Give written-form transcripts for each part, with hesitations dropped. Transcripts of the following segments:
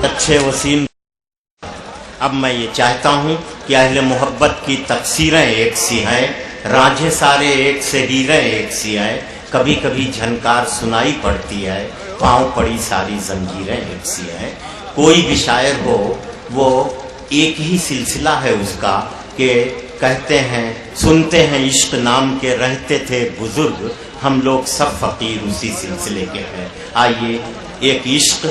اچھے وسیم. اب میں یہ چاہتا ہوں کہ اہل محبت کی تقصیریں ایک سی ہیں، رانجھے سارے ایک سے ہیریں ایک سی ہیں، کبھی کبھی جھنکار سنائی پڑتی ہے، پاؤں پڑی ساری زنجیریں ایک سی ہیں. کوئی بھی شاعر ہو وہ ایک ہی سلسلہ ہے اس کا کہ کہتے ہیں سنتے ہیں عشق نام کے رہتے تھے بزرگ، ہم لوگ سب فقیر اسی سلسلے کے ہیں. آئیے ایک عشق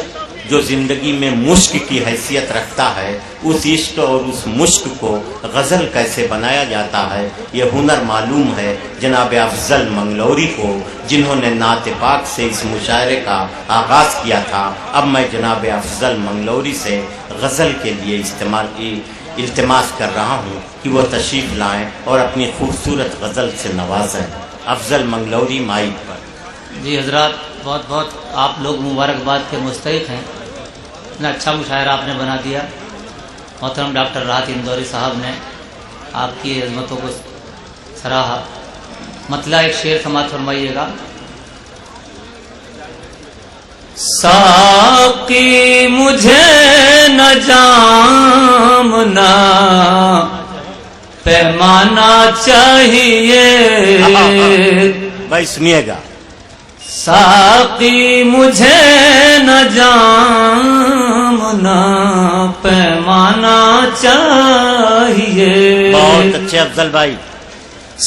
جو زندگی میں مشک کی حیثیت رکھتا ہے، اس عشق اور اس مشک کو غزل کیسے بنایا جاتا ہے یہ ہنر معلوم ہے جناب افضل منگلوری کو، جنہوں نے نعت پاک سے اس مشاعرے کا آغاز کیا تھا. اب میں جناب افضل منگلوری سے غزل کے لیے التماس کر رہا ہوں کہ وہ تشریف لائیں اور اپنی خوبصورت غزل سے نوازیں. افضل منگلوری مائک پر. جی حضرات، بہت بہت آپ لوگ مبارکباد کے مستحق ہیں. اتنا اچھا مشاعرہ آپ نے بنا دیا. محترم ڈاکٹر راحت اندوری صاحب نے آپ کی عظمتوں کو سراہا. مطلع ایک شعر سماعت فرمائیے گا. ساقی مجھے نہ جامنا پیمانہ چاہیے. بھائی سنیے گا. ساقی مجھے نہ جامنا پیمانہ چاہیے. بہت اچھے افضل بھائی.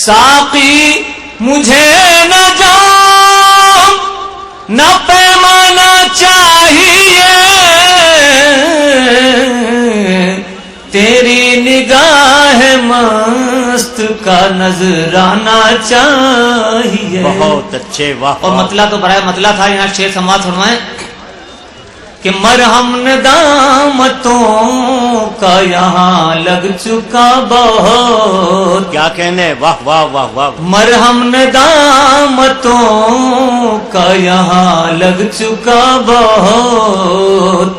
ساقی مجھے نہ جام نہ پیمانہ چاہیے، تیری نگاہ مست کا نظرانہ چاہیے. بہت اچھے. واہ. اور مطلع تو برائے مطلع تھا، یہاں شعر سماعت فرمائیں کہ مرہم ندامتوں کا یہاں لگ چکا بہت. کیا کہنے. واہ واہ واہ واہ. مرہم ندامتوں کا یہاں لگ چکا بہت.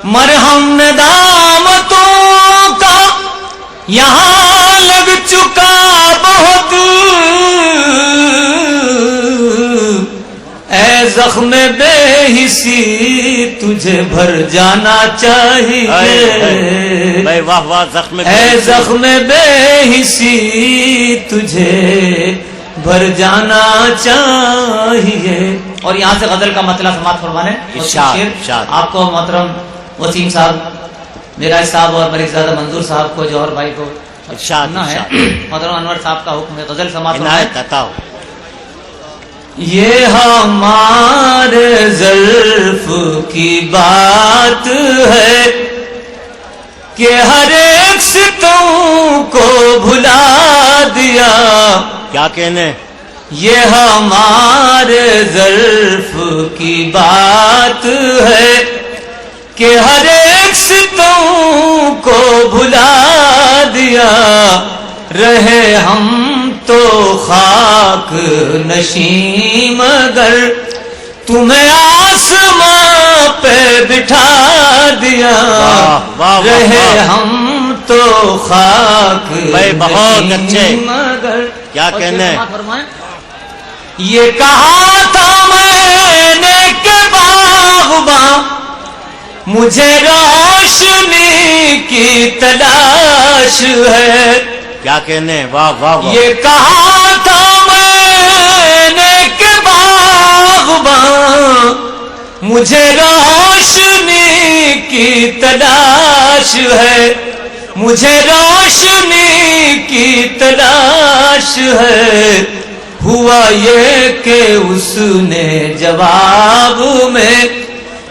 مرہم ندامتوں کا یہاں لگ چکا بہت. اے زخم بے حسی تجھے بھر جانا چاہیے. واہ واہ. زخم اے زخم بے حسی تجھے بھر جانا چاہیے. اور یہاں سے غزل کا مطلع سماعت فرمانے. آپ کو محترم وسیم صاحب، میراج صاحب اور ملک زادہ منظور صاحب کو، جوہر بھائی کو سننا ہے. محترم انور صاحب کا حکم ہے غزل سماعت فرمائیں. یہ ہمارے ظرف کی بات ہے کہ ہر ایک ستم کو بھلا دیا. کیا کہنے. یہ ہمارے ظرف کی بات ہے کہ ہر ایک ستم کو بھلا دیا. رہے ہم تو خاک نشیں مگر تمہیں آسمان پہ بٹھا دیا. رہے ہم تو خاک نشیں مگر. کیا کہنے. یہ کہا تھا میں نے کہ باغباں مجھے روشنی کی تلاش ہے. کیا کہنے. واہ واہ واہ. یہ کہا تھا میں نے کہ باغباں مجھے روشنی کی تلاش ہے. مجھے روشنی کی تلاش ہے. ہوا یہ کہ اس نے جواب میں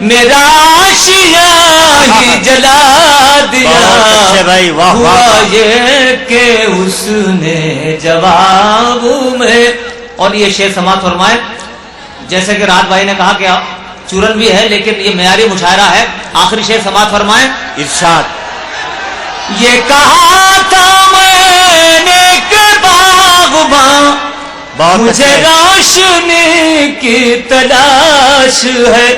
میرا آشیاں ہی جلا دیا. ہوا یہ کہ اس نے جواب میں. اور یہ شعر سماعت فرمائے. جیسے کہ راحت بھائی نے کہا کہ چورن بھی ہے لیکن یہ معیاری مشاعرہ ہے. آخری شعر سماعت فرمائے. ارشاد. یہ کہا تھا میں نے کہ باغباں مجھے روشنی کی تلاش ہے.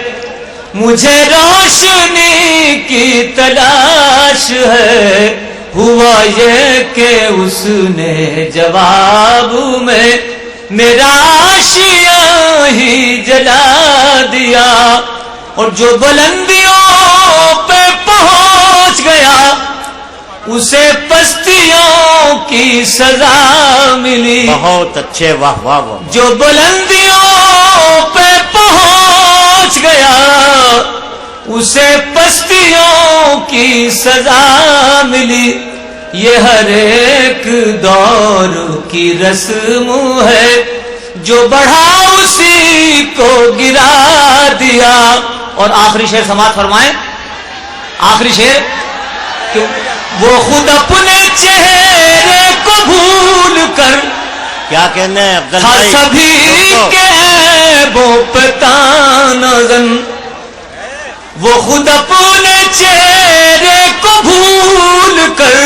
مجھے روشنی کی تلاش ہے. ہوا یہ کہ اس نے جواب میں میرا آشیاں ہی جلا دیا. اور جو بلندیوں پہ پہنچ گیا اسے پستیوں کی سزا ملی. بہت اچھے، واہ واہ واہ. جو بلندیوں پہ پہنچ گیا اسے پستیوں کی سزا ملی. یہ ہر ایک دور کی رسم ہے جو بڑھا اسی کو گرا دیا. اور آخری شعر سماعت فرمائیں. آخری شعر کہ وہ خود اپنے چہرے کو بھول کر کیا کہنا ہے افضل تھا بھائی؟ سبھی کے عیبوں پہ تانا زن. وہ خود اپنے چہرے کو بھول کر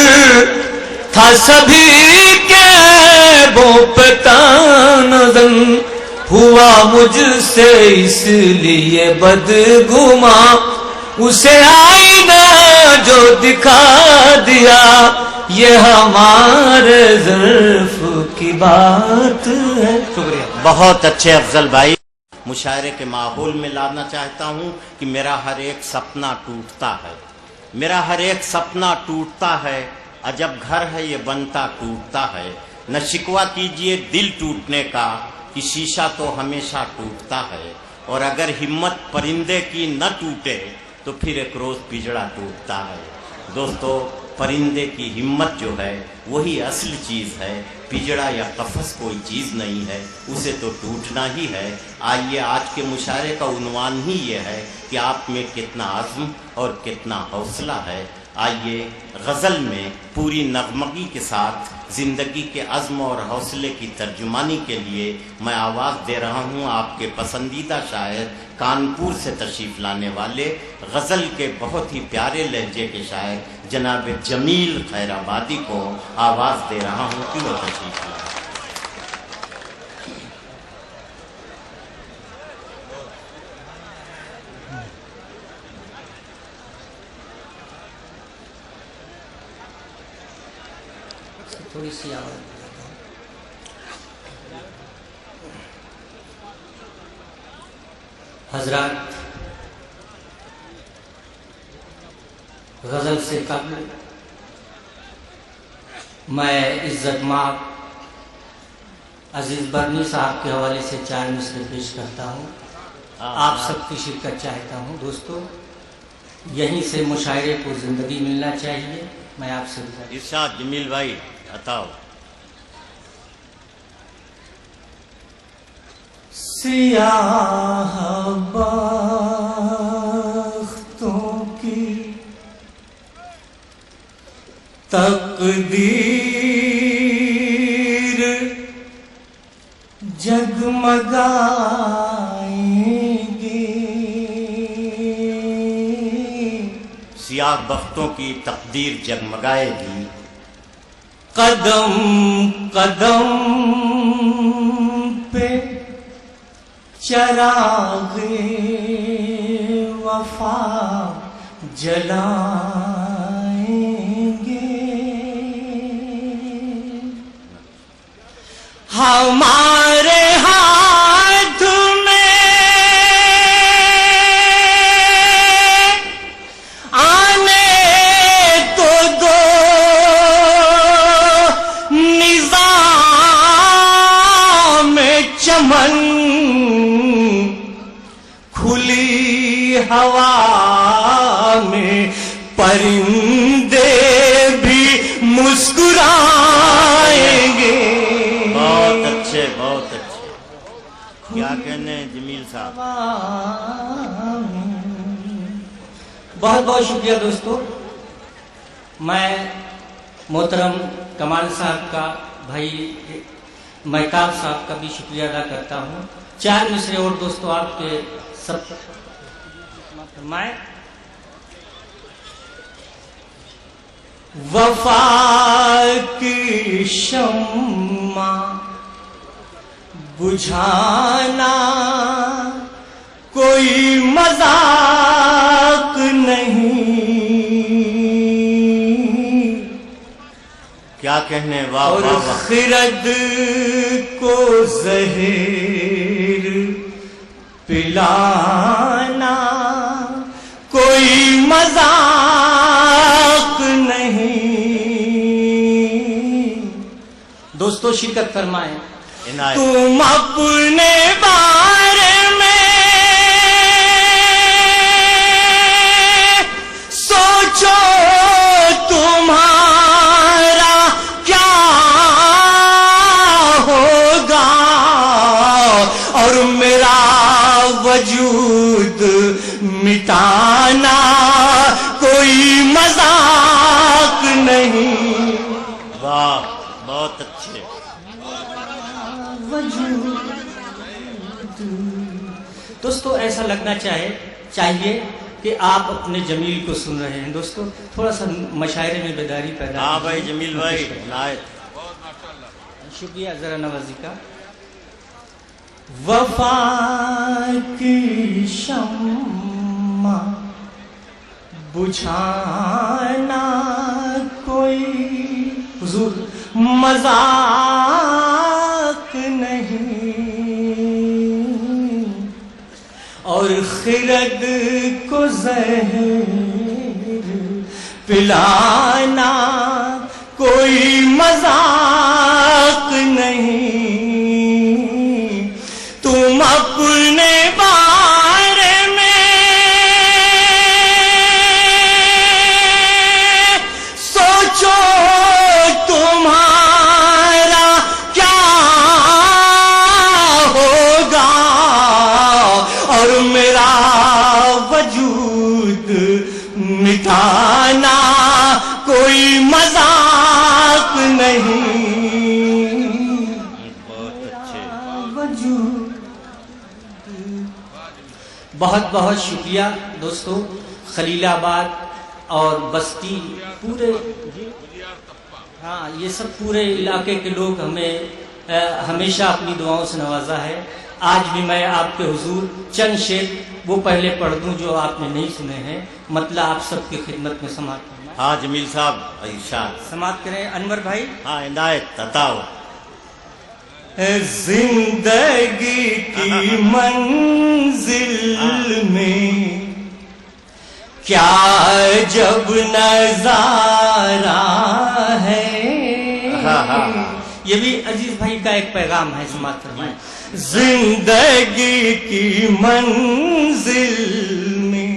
تھا سبھی کے عیبوں پہ تانا زن. ہوا مجھ سے اس لیے بدگماں اسے آئینہ جو دکھا دیا. یہ ہمارے ظرف کی بات ہے. شکریہ. بہت اچھے افضل بھائی. مشاعرے کے ماحول میں لانا چاہتا ہوں کہ میرا ہر ایک سپنا ٹوٹتا ہے، میرا ہر ایک سپنا ٹوٹتا ہے. عجب گھر ہے یہ بنتا ٹوٹتا ہے. نہ شکوہ کیجئے دل ٹوٹنے کا کہ شیشہ تو ہمیشہ ٹوٹتا ہے. اور اگر ہمت پرندے کی نہ ٹوٹے تو پھر ایک روز پجڑا ٹوٹتا ہے. دوستو، پرندے کی ہمت جو ہے وہی اصل چیز ہے. پجڑا یا قفس کوئی چیز نہیں ہے، اسے تو ٹوٹنا ہی ہے. آئیے، آج کے مشاعرے کا عنوان ہی یہ ہے کہ آپ میں کتنا عزم اور کتنا حوصلہ ہے. آئیے، غزل میں پوری نغمگی کے ساتھ زندگی کے عزم اور حوصلے کی ترجمانی کے لیے میں آواز دے رہا ہوں آپ کے پسندیدہ شاعر، کانپور سے تشریف لانے والے، غزل کے بہت ہی پیارے لہجے کے شاعر جناب جمیل خیرآبادی کو آواز دے رہا ہوں کہ وہ تشریف لائیں. تھوڑی سی آواز. حضرات، غزل سے قبل میں عزت مآب عزیز برنی صاحب کے حوالے سے 4 مصرے پیش کرتا ہوں. آپ سب کی شرکت چاہتا ہوں. دوستو، یہیں سے مشاعرے کو زندگی ملنا چاہیے. میں آپ سے ارشاد جمیل بھائی عطاؤ. سیاہ بختوں کی تقدیر جگمگائیں گی. سیاہ بختوں کی تقدیر جگمگائے گی. قدم قدم پہ چراغ وفا جلائیں گے. ہمارے ہاتھ میں آنے تو دو نظام چمن، کھلی ہوا میں پرندے بھی مسکرائیں گے. بہت اچھے، بہت اچھے. کیا کہنے ہیں جمیل صاحب؟ بہت بہت شکریہ دوستو. میں محترم کمال صاحب کا، بھائی مہتاب صاحب کا بھی شکریہ ادا کرتا ہوں. 4 مصرے اور دوستو آپ کے سب فرمائیں. وفا کی شمع بجھانا کوئی مذاق نہیں. کیا کہنے؟ واہ اور واہ واہ. خرد کو زہر پلانا کوئی مزہ دوستوں شرکت فرمائیں. عنایت. تم اپنے بارے میں سوچو تمہارا کیا ہوگا اور میرا وجود مٹانا کوئی مذاق نہیں. واہ بہت اچھے. دوستو ایسا لگنا چاہیے کہ آپ اپنے جمیل کو سن رہے ہیں. دوستو تھوڑا سا مشاعرے میں بیداری پیدا. ہاں بھائی جمیل بھائی عنایت. شکریہ ذرا نوازی کا. وفا کی شمع بجھانا کوئی حضور مذاق نہیں اور خرد کو زہر پلانا کوئی مذاق نہیں. تم اپنے بارے میں سوچو تمہارا کیا ہوگا اور میرا وجود مٹانا کوئی مذاق نہیں. بہت اچھے. بہت بہت شکریہ دوستو. خلیل آباد اور بستی پورے یہ سب پورے علاقے کے لوگ ہمیں ہمیشہ اپنی دعاؤں سے نوازا ہے. آج بھی میں آپ کے حضور چند شعر وہ پہلے پڑھ دوں جو آپ نے نہیں سنے ہیں. مطلب آپ سب کی خدمت میں سماعت کرنا. ہاں جمیل صاحب ارشاد. سماعت کریں انور بھائی. ہاں عنایت عطاؤ. زندگی کی منزل میں کیا جب نظارہ ہے. یہ بھی عزیز بھائی کا ایک پیغام ہے. سماعت فرمائیں. زندگی کی منزل میں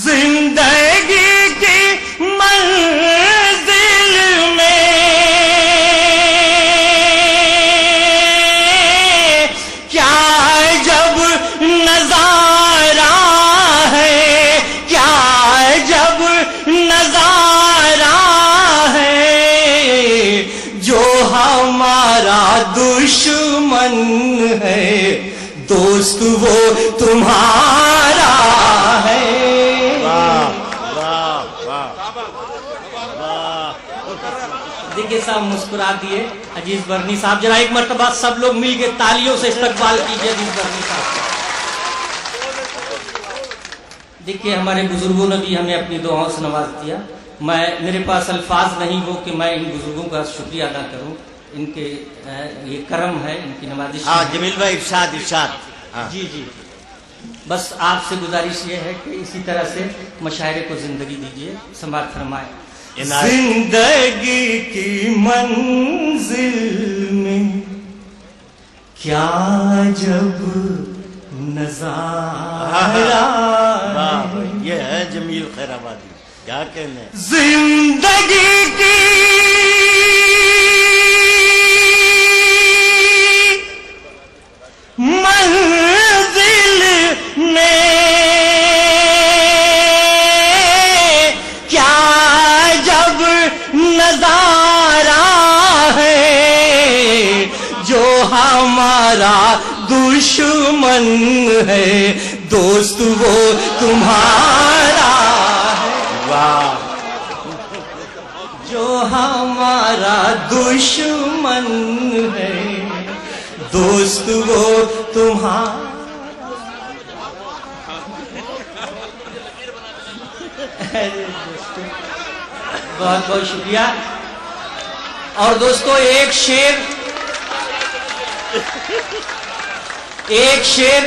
زندگی کی منزل میں کیا جب نظارہ ہے کیا جب نظارہ ہے جو ہمارا دشمن ہے دوست وہ تمہارا ہے. دیکھیے صاحب مسکرا دیے. عزیز برنی صاحب ذرا ایک مرتبہ سب لوگ مل کے تالیوں سے استقبال کیجیے عزیز برنی صاحب. دیکھیے ہمارے بزرگوں نے بھی ہمیں اپنی دعاؤں سے نواز دیا. میرے پاس الفاظ نہیں ہو کہ میں ان بزرگوں کا شکریہ ادا کروں. ان کے یہ کرم ہے, ان کی نوازش. ہاں جمیل بھائی ارشاد ارشاد. جی جی بس آپ سے گزارش یہ ہے کہ اسی طرح سے مشاعرے کو زندگی دیجیے. سماعت فرمائیں. زندگی کی منزل میں کیا جب نظارہ یہ ہے جمیل خیر آبادی. کیا کہنے. زندگی کی منزل میں کیا جب نظارہ ہے جو ہمارا دشمن ہے دوست وہ تمہارا ہے. واہ. جو ہمارا دشمن ہے دوست وہ تمہارا. بہت بہت شکریہ. اور دوستو ایک شعر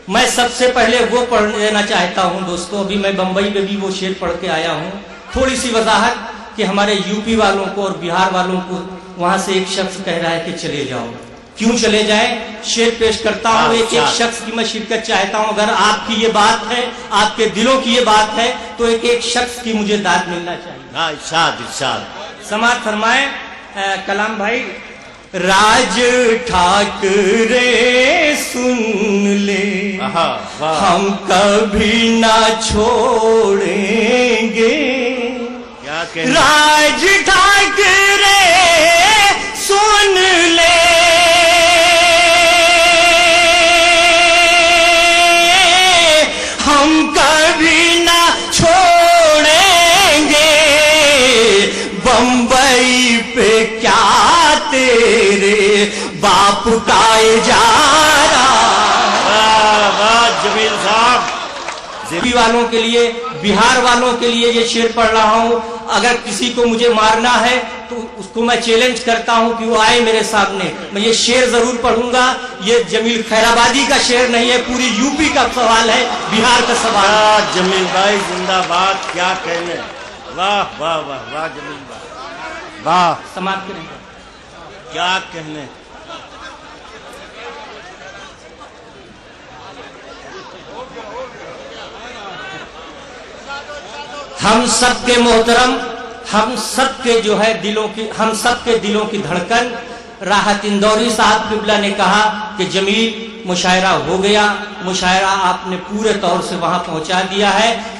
میں سب سے پہلے وہ پڑھ لینا چاہتا ہوں. دوستو ابھی میں بمبئی میں بھی وہ شعر پڑھ کے آیا ہوں. تھوڑی سی وضاحت کہ ہمارے یو پی والوں کو اور بہار والوں کو वहां से एक शख्स कह रहा है कि चले जाओ। क्यों चले जाए? शेर पेश करता हूं। एक एक शख्स की मैं शिरकत चाहता हूं। अगर आपकी ये बात है, आपके दिलों की ये बात है, तो एक एक शख्स की मुझे दाद मिलना चाहिए। इरशाद इरशाद। समाज फरमाए कलाम भाई। राज ठाकरे सुन ले, हम कभी ना छोड़ेंगे। क्या कहना? राज ठाकरे सुन ले, हम कभी ना छोड़ेंगे। बंबई पे क्या तेरे बाप का इजारा। वाह जमील साहब। यूपी वालों के लिए, बिहार वालों के लिए ये शेर पढ़ रहा हूं। अगर किसी को मुझे मारना है तो उसको मैं चैलेंज करता हूं कि वो आए मेरे सामने, मैं ये शेर जरूर पढ़ूंगा। ये जमील खैराबादी का शेर नहीं है, पूरी यूपी का सवाल है, बिहार का सवाल है। जमील भाई जिंदाबाद। क्या कहने? वाह वाह वाह वाह जमील भाई, वाह। समाप्त करें। क्या कहने? हम सबके मोहतरम, हम सबके जो है दिलों की, हम सबके दिलों की धड़कन राहत इंदौरी साहब किबला ने कहा कि जमील मुशायरा हो गया। मुशायरा आपने पूरे तौर से वहां पहुंचा दिया है।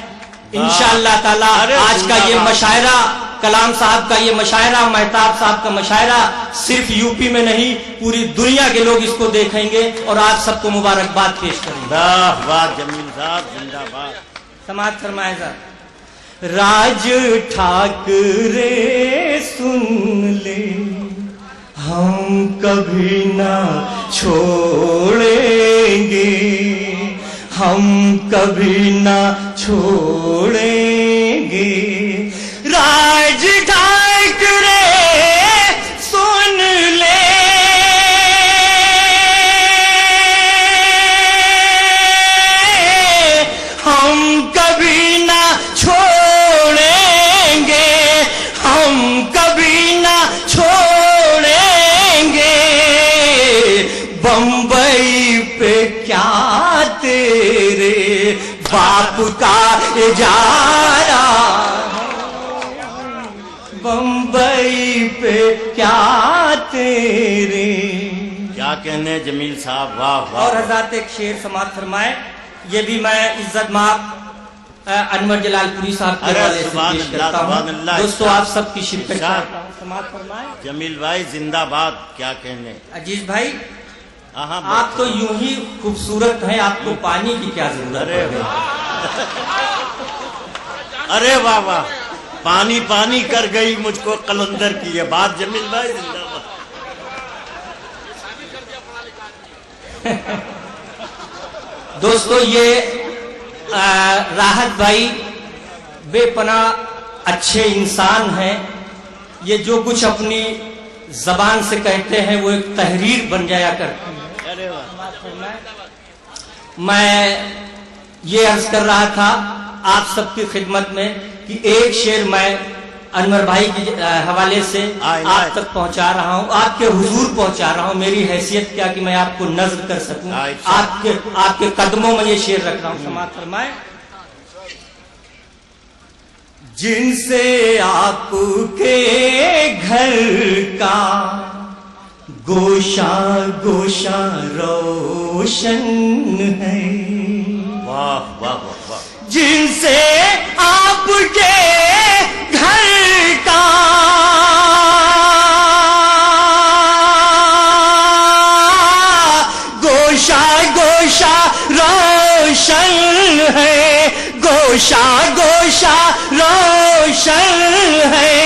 इंशाअल्लाह ताला आज का ये मुशायरा, कलाम साहब का ये मुशायरा, महताब साहब का मुशायरा सिर्फ यूपी में नहीं, पूरी दुनिया के लोग इसको देखेंगे और आप सबको मुबारकबाद पेश करेंगे। वाह वाह जमील साहब जिंदाबाद। समाज फरमाएगा। राज ठाकरे सुन ले, हम कभी ना छोड़ेंगे, हम कभी ना छोड़ेंगे। राज ठाकरे सुन ले, हम कभी ना छोड़ेंगे, हम कभी ना छोड़ेंगे। बंबई पे क्या तेरे बाप का इजारा, बंबई पे क्या तेरे। क्या कहने जमील साहब, वाह वाह। और हज़रात एक शेर समाप्त फरमाए। ये भी मैं इज्जत माफ अनवर जलालपुरी साहब के हवाले से पेश करता हूं। दोस्तों आप सबकी शिरकत चाहता हूं। समाप्त फरमाए। जमील भाई जिंदाबाद। क्या कहने? अजीज भाई, आप तो यूं ही खूबसूरत हैं, आपको पानी की क्या जरूरत है? अरे वाह वाह, पानी पानी कर गई मुझको कलंदर की ये बात। जमील भाई जिंदाबाद। दोस्तों ये राहत भाई बेपनाह अच्छे इंसान हैं। ये जो कुछ अपनी जबान से कहते हैं वो एक तहरीर बन जाया करती है। अरे वाह। मैं ये अर्ज कर रहा था आप सबकी खिदमत में कि एक शेर मैं अनवर भाई के हवाले से आप तक पहुंचा रहा हूं, आपके हुजूर पहुंचा रहा हूं। मेरी हैसियत क्या कि मैं आपको नज़्र कर सकूं, आपके कदमों में ये शेर रख रहा हूं। समाप्त फरमाए। जिनसे आपके घर का गोशा गोशा रोशन है। वाह वाह वाह वाह। जिनसे आपके घर का गोशा गोशा रोशन है, गोशा गोशा रोशन है।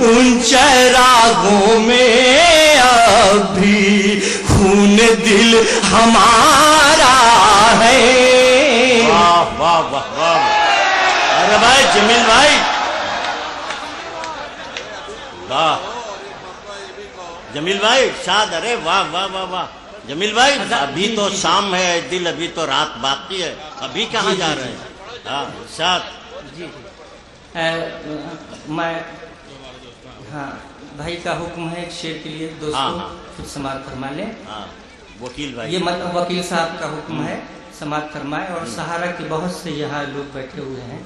उन चरागों में अभी खून दिल हमारा है। वाह वाह वाह वाह। अरे भाई जमील भाई, वाह जमील भाई शाद। अरे वाह वाह वाह वाह जमील भाई। अभी तो शाम है दिल, अभी तो रात बाकी है, अभी कहाँ जा रहे हैं? हाँ शाद जी। मैं हाँ भाई का हुक्म है एक शेर के लिए दोस्तों, हाँ। कुछ समाप्त फरमा लें। हाँ वकील भाई, ये मतलब वकील साहब का हुक्म है, समाप्त फरमाए। और सहारा के बहुत से यहाँ लोग बैठे हुए हैं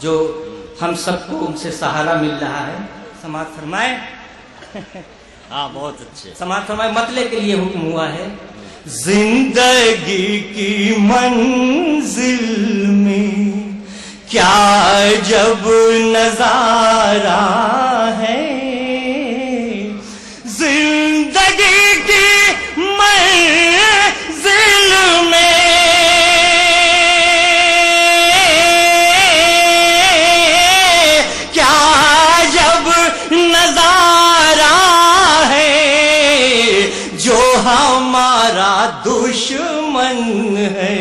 जो हम सबको उनसे सहारा मिल रहा है, समाप्त फरमाए। हाँ बहुत अच्छे। समाप्त फरमाए। मतले के लिए हुक्म हुआ है, जिंदगी की मंजिल में क्या जब नजारा है, जिंदगी की मंजिल में क्या जब नजारा है, जो हमारा दुश्मन है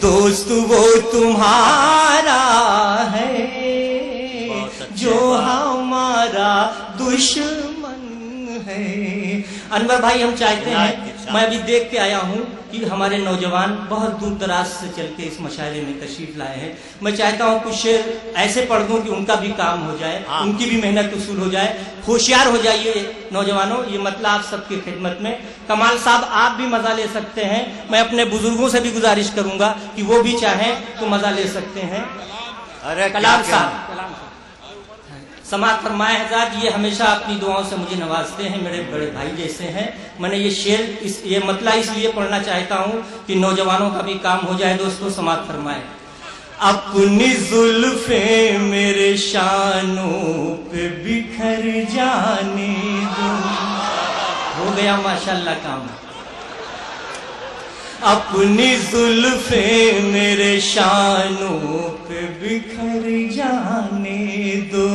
दोस्त वो तुम्हारा है, जो हमारा दुश्मन है। अनवर भाई हम चाहते हैं, मैं अभी देख के आया हूँ कि हमारे नौजवान बहुत दूर दराज से चल के इस मशायरे में तशरीफ लाए हैं। मैं चाहता हूँ कुछ शेर ऐसे पढ़ दूँ कि उनका भी काम हो जाए, उनकी भी मेहनत वसूल हो जाए। होशियार हो जाइए नौजवानों, ये मतलब आप सबकी खिदमत में। कमाल साहब आप भी मजा ले सकते हैं, मैं अपने बुजुर्गों से भी गुजारिश करूंगा कि वो भी चाहें तो मजा ले सकते हैं। अरे कलाम साहब समाप्त फरमाए हज़रात, ये हमेशा अपनी दुआओं से मुझे नवाजते हैं, मेरे बड़े भाई जैसे हैं। मैंने ये शेर ये मतलब इसलिए पढ़ना चाहता हूँ कि नौजवानों का भी काम हो जाए। दोस्तों समाप्त फरमाए, अपनी जुल्फे मेरे शानों पे बिखर जाने दो। हो गया माशाल्लाह काम। अपनी जुल्फे मेरे शानों पे बिखर जाने दो,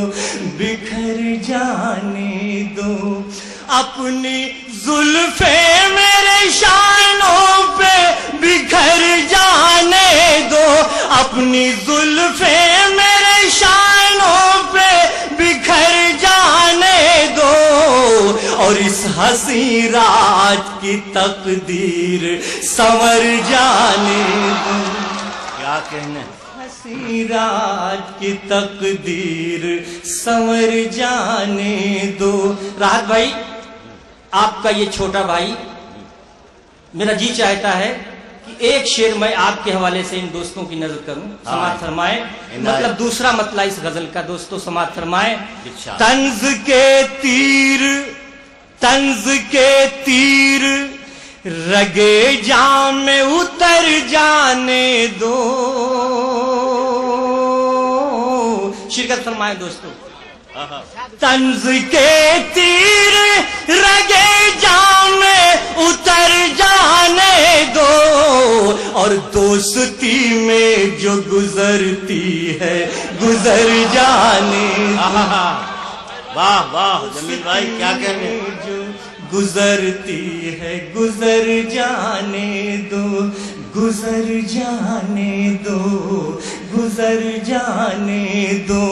बिखर जाने दो। अपनी जुल्फे मेरे शानों पे बिखर जाने दो, अपनी जुल्फे मेरे शानों पे बिखर जाने दो। और इस हंसी रात की तकदीर संवर जाने दो। क्या कहने, हंसी रात की तकदीर संवर जाने दो। राहत भाई आपका ये छोटा भाई, मेरा जी चाहता है कि एक शेर मैं आपके हवाले से इन दोस्तों की नजर करूं। समाप्त फरमाए, मतलब दूसरा मतला इस गजल का। दोस्तों समाप्त फरमाए, तंज के तीर, तंज के तीर रगे जाम में उतर जाने दो। शिरकत फरमाए दोस्तों, तंज के तीर रगे जाम में उतर जाने दो। और दोस्ती में जो गुजरती है गुजर जाने दो। वाह वाह जमील भाई क्या कहने, जो गुजरती है गुजर जाने दो, गुजर जाने दो, गुजर जाने दो।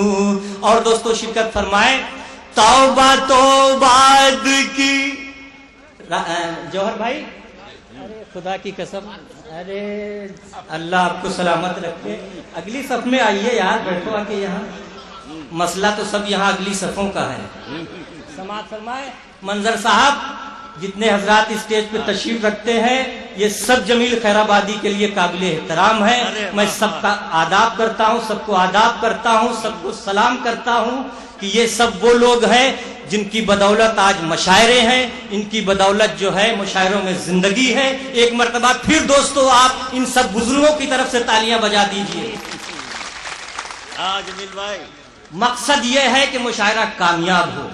और दोस्तों शिरकत फरमाए, तौबा तौबाद की। जौहर भाई, अरे खुदा की कसम, अरे अल्लाह आपको सलामत रखे। अगली सफ में आइए यार, बैठो आके यहाँ। मसला तो सब यहाँ अगली सफों का है। समाप्त फरमाए। मंजर साहब जितने हजरात स्टेज पे तशरीफ रखते हैं, ये सब जमील खैराबादी के लिए काबिल एहतराम है। मैं सबका आदाब करता हूँ, सबको आदाब करता हूँ, सबको सलाम करता हूँ कि ये सब वो लोग हैं जिनकी बदौलत आज मशायरे हैं, इनकी बदौलत जो है मुशायरों में जिंदगी है। एक मर्तबा फिर दोस्तों आप इन सब बुजुर्गों की तरफ से तालियां बजा दीजिए। जमील भाई, मकसद यह है कि मुशायरा कामयाब हो,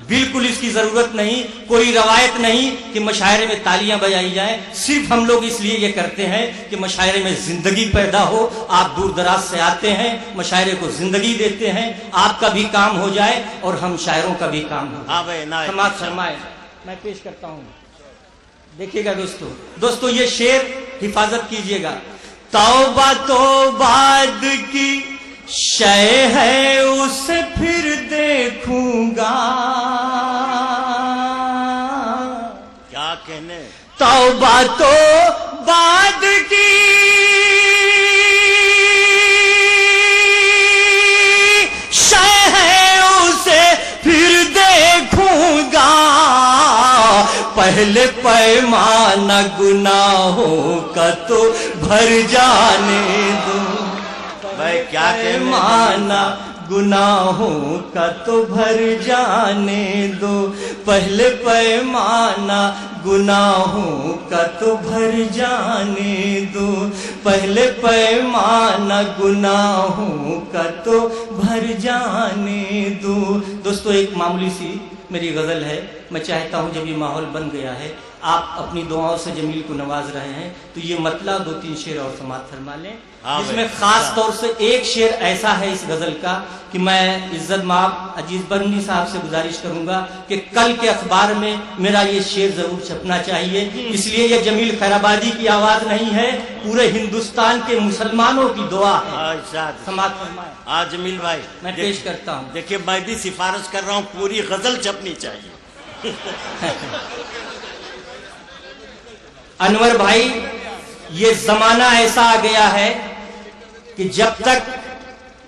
बिल्कुल इसकी जरूरत नहीं, कोई रवायत नहीं कि मुशायरे में तालियां बजाई जाए। सिर्फ हम लोग इसलिए ये करते हैं कि मुशायरे में जिंदगी पैदा हो। आप दूर दराज से आते हैं, मुशायरे को जिंदगी देते हैं, आपका भी काम हो जाए और हम शायरों का भी काम हो जाए। समाप्त फरमाए, मैं पेश करता हूँ, देखिएगा दोस्तों। दोस्तों ये शेर हिफाजत कीजिएगा। तौबा तौबाद की शय है उसे फिर देखूंगा। क्या कहने, तौबा तो बाद की शय है उसे फिर देखूंगा। पहले पैमाना गुनाहों का तो भर जाने दो, भाई क्या पैमाना गुनाहों का तो भर जाने दो, पहले पैमाना गुनाहों का तो भर जाने दो, पहले पैमाना गुनाहों का तो भर जाने दो। दोस्तों, एक मामूली सी मेरी गज़ल है। मैं चाहता हूँ जब ये माहौल बन गया है, आप अपनी दुआओं से जमील को नवाज रहे हैं, तो ये मतलब 2-3 शेर और समाप्त फरमा लें। इसमें खास तौर से एक शेर ऐसा है इस गजल का कि मैं इज्जत माब अजीज बरनी साहब से गुजारिश करूंगा कि कल के अखबार में मेरा ये शेर जरूर छपना चाहिए। इसलिए ये जमील खैराबादी की आवाज नहीं है, पूरे हिंदुस्तान के मुसलमानों की दुआ है। समाप्त फरमाएं। आज जमील भाई मैं पेश करता हूँ। देखिए, मैं भी सिफारिश कर रहा हूँ, पूरी गजल छपनी चाहिए। अनवर भाई, ये जमाना ऐसा आ गया है कि जब तक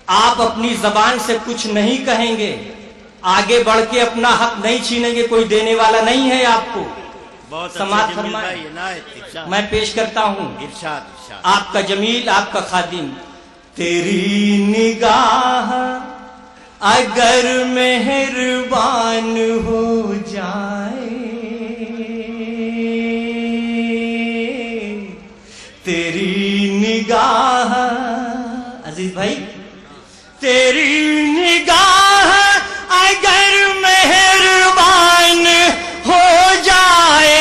आप अपनी जबान से कुछ नहीं कहेंगे, आगे बढ़ के अपना हक नहीं छीनेंगे, कोई देने वाला नहीं है आपको। बहुत समाप्त फरमाएं। मैं पेश करता हूँ इरशाद। आपका जमील, आपका खादिम। तेरी निगाह अगर मेहरबान हो जाए, तेरी निगाह, अजीज भाई, तेरी निगाह अगर मेहरबान हो जाए,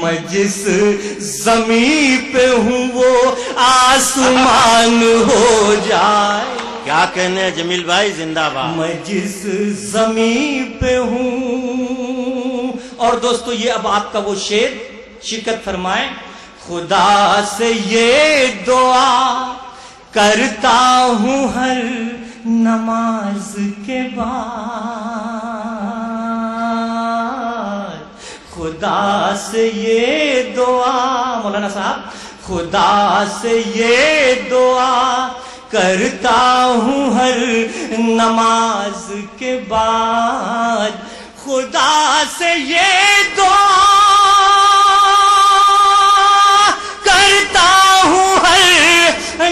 मैं जिस ज़मीं पे हूँ वो आसमान हो जाए। क्या कहने हैं जमील भाई, जिंदाबाद। मैं जिस ज़मीं पे हूँ। और दोस्तों, ये अब आपका वो शेर, शिरकत फरमाएं। खुदा से ये दुआ करता हूँ हर नमाज के बाद, खुदा से ये दुआ, मौलाना साहब, खुदा से ये दुआ करता हूँ हर नमाज के बाद, खुदा से ये दुआ करता हूँ हर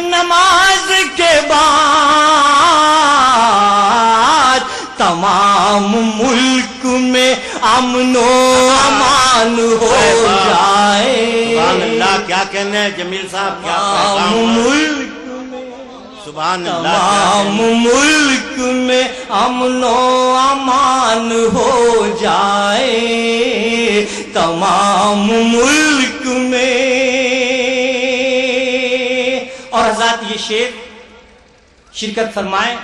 नमाज के बाद, तमाम मुल्क में अमनो अमान हो जाए। अल्लाह, क्या कहने हैं जमील साहब, क्या मुल्क सुभान अल्लाह, तमाम मुल्क में अमनो अमान हो जाए, तमाम मुल्क में। और हज़रात, ये शेर शिरकत फरमाएं।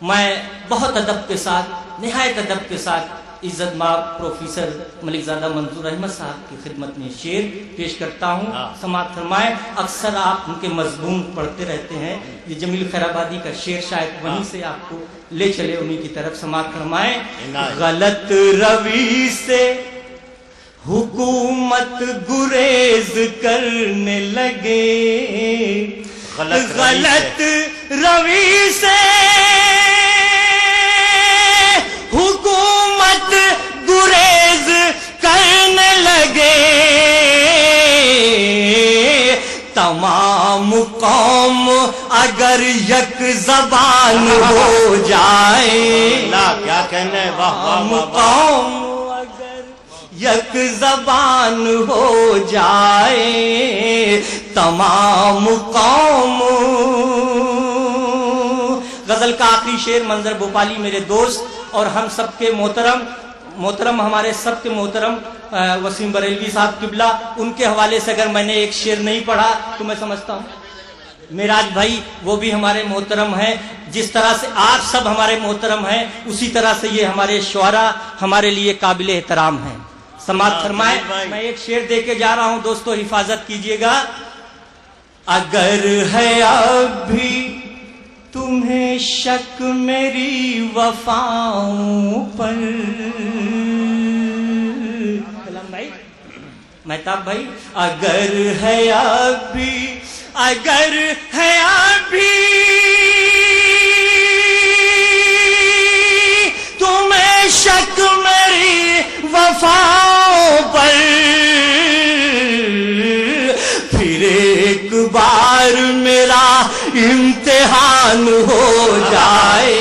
मैं बहुत अदब के साथ, निहायत अदब के साथ इज्जत माब प्रोफेसर मलिकजादा मंजूर अहमद साहब की खिदमत में शेर पेश करता हूँ। समाप्त फरमाएं। अक्सर आप उनके मजमून पढ़ते रहते हैं, ये जमील खैराबादी का शेर शायद वहीं से आपको ले चले उन्हीं की तरफ। समाप्त फरमाएं। गलत रवि से हुकूमत गुरेज करने लगे, गलत रवि से हुकूमत गुरेज करने लगे, तमाम कौम अगर यक ज़बान हो जाए, क्या कहने, तमाम कौम अगर यक ज़बान हो जाए, तमाम कौम। गजल का आखिरी शेर मंजर भोपाली मेरे दोस्त और हम सबके मोहतरम हमारे सबके मोहतरम वसीम बरेलवी साहब किबला, उनके हवाले से अगर मैंने एक शेर नहीं पढ़ा तो मैं समझता हूँ मेराज भाई वो भी हमारे मोहतरम हैं। जिस तरह से आप सब हमारे मोहतरम हैं, उसी तरह से ये हमारे शुआरा हमारे लिए काबिल एहतराम हैं। समाप्त फरमाए। मैं एक शेर दे के जा रहा हूँ दोस्तों, हिफाजत कीजिएगा। अगर है अब भी तुम्हें शक मेरी वफाओं पर, कलम भाई, मेहताब भाई, अगर है अभी, अगर है अभी वफाओं पर फिर एक बार मेरा इम्तिहान हो जाए,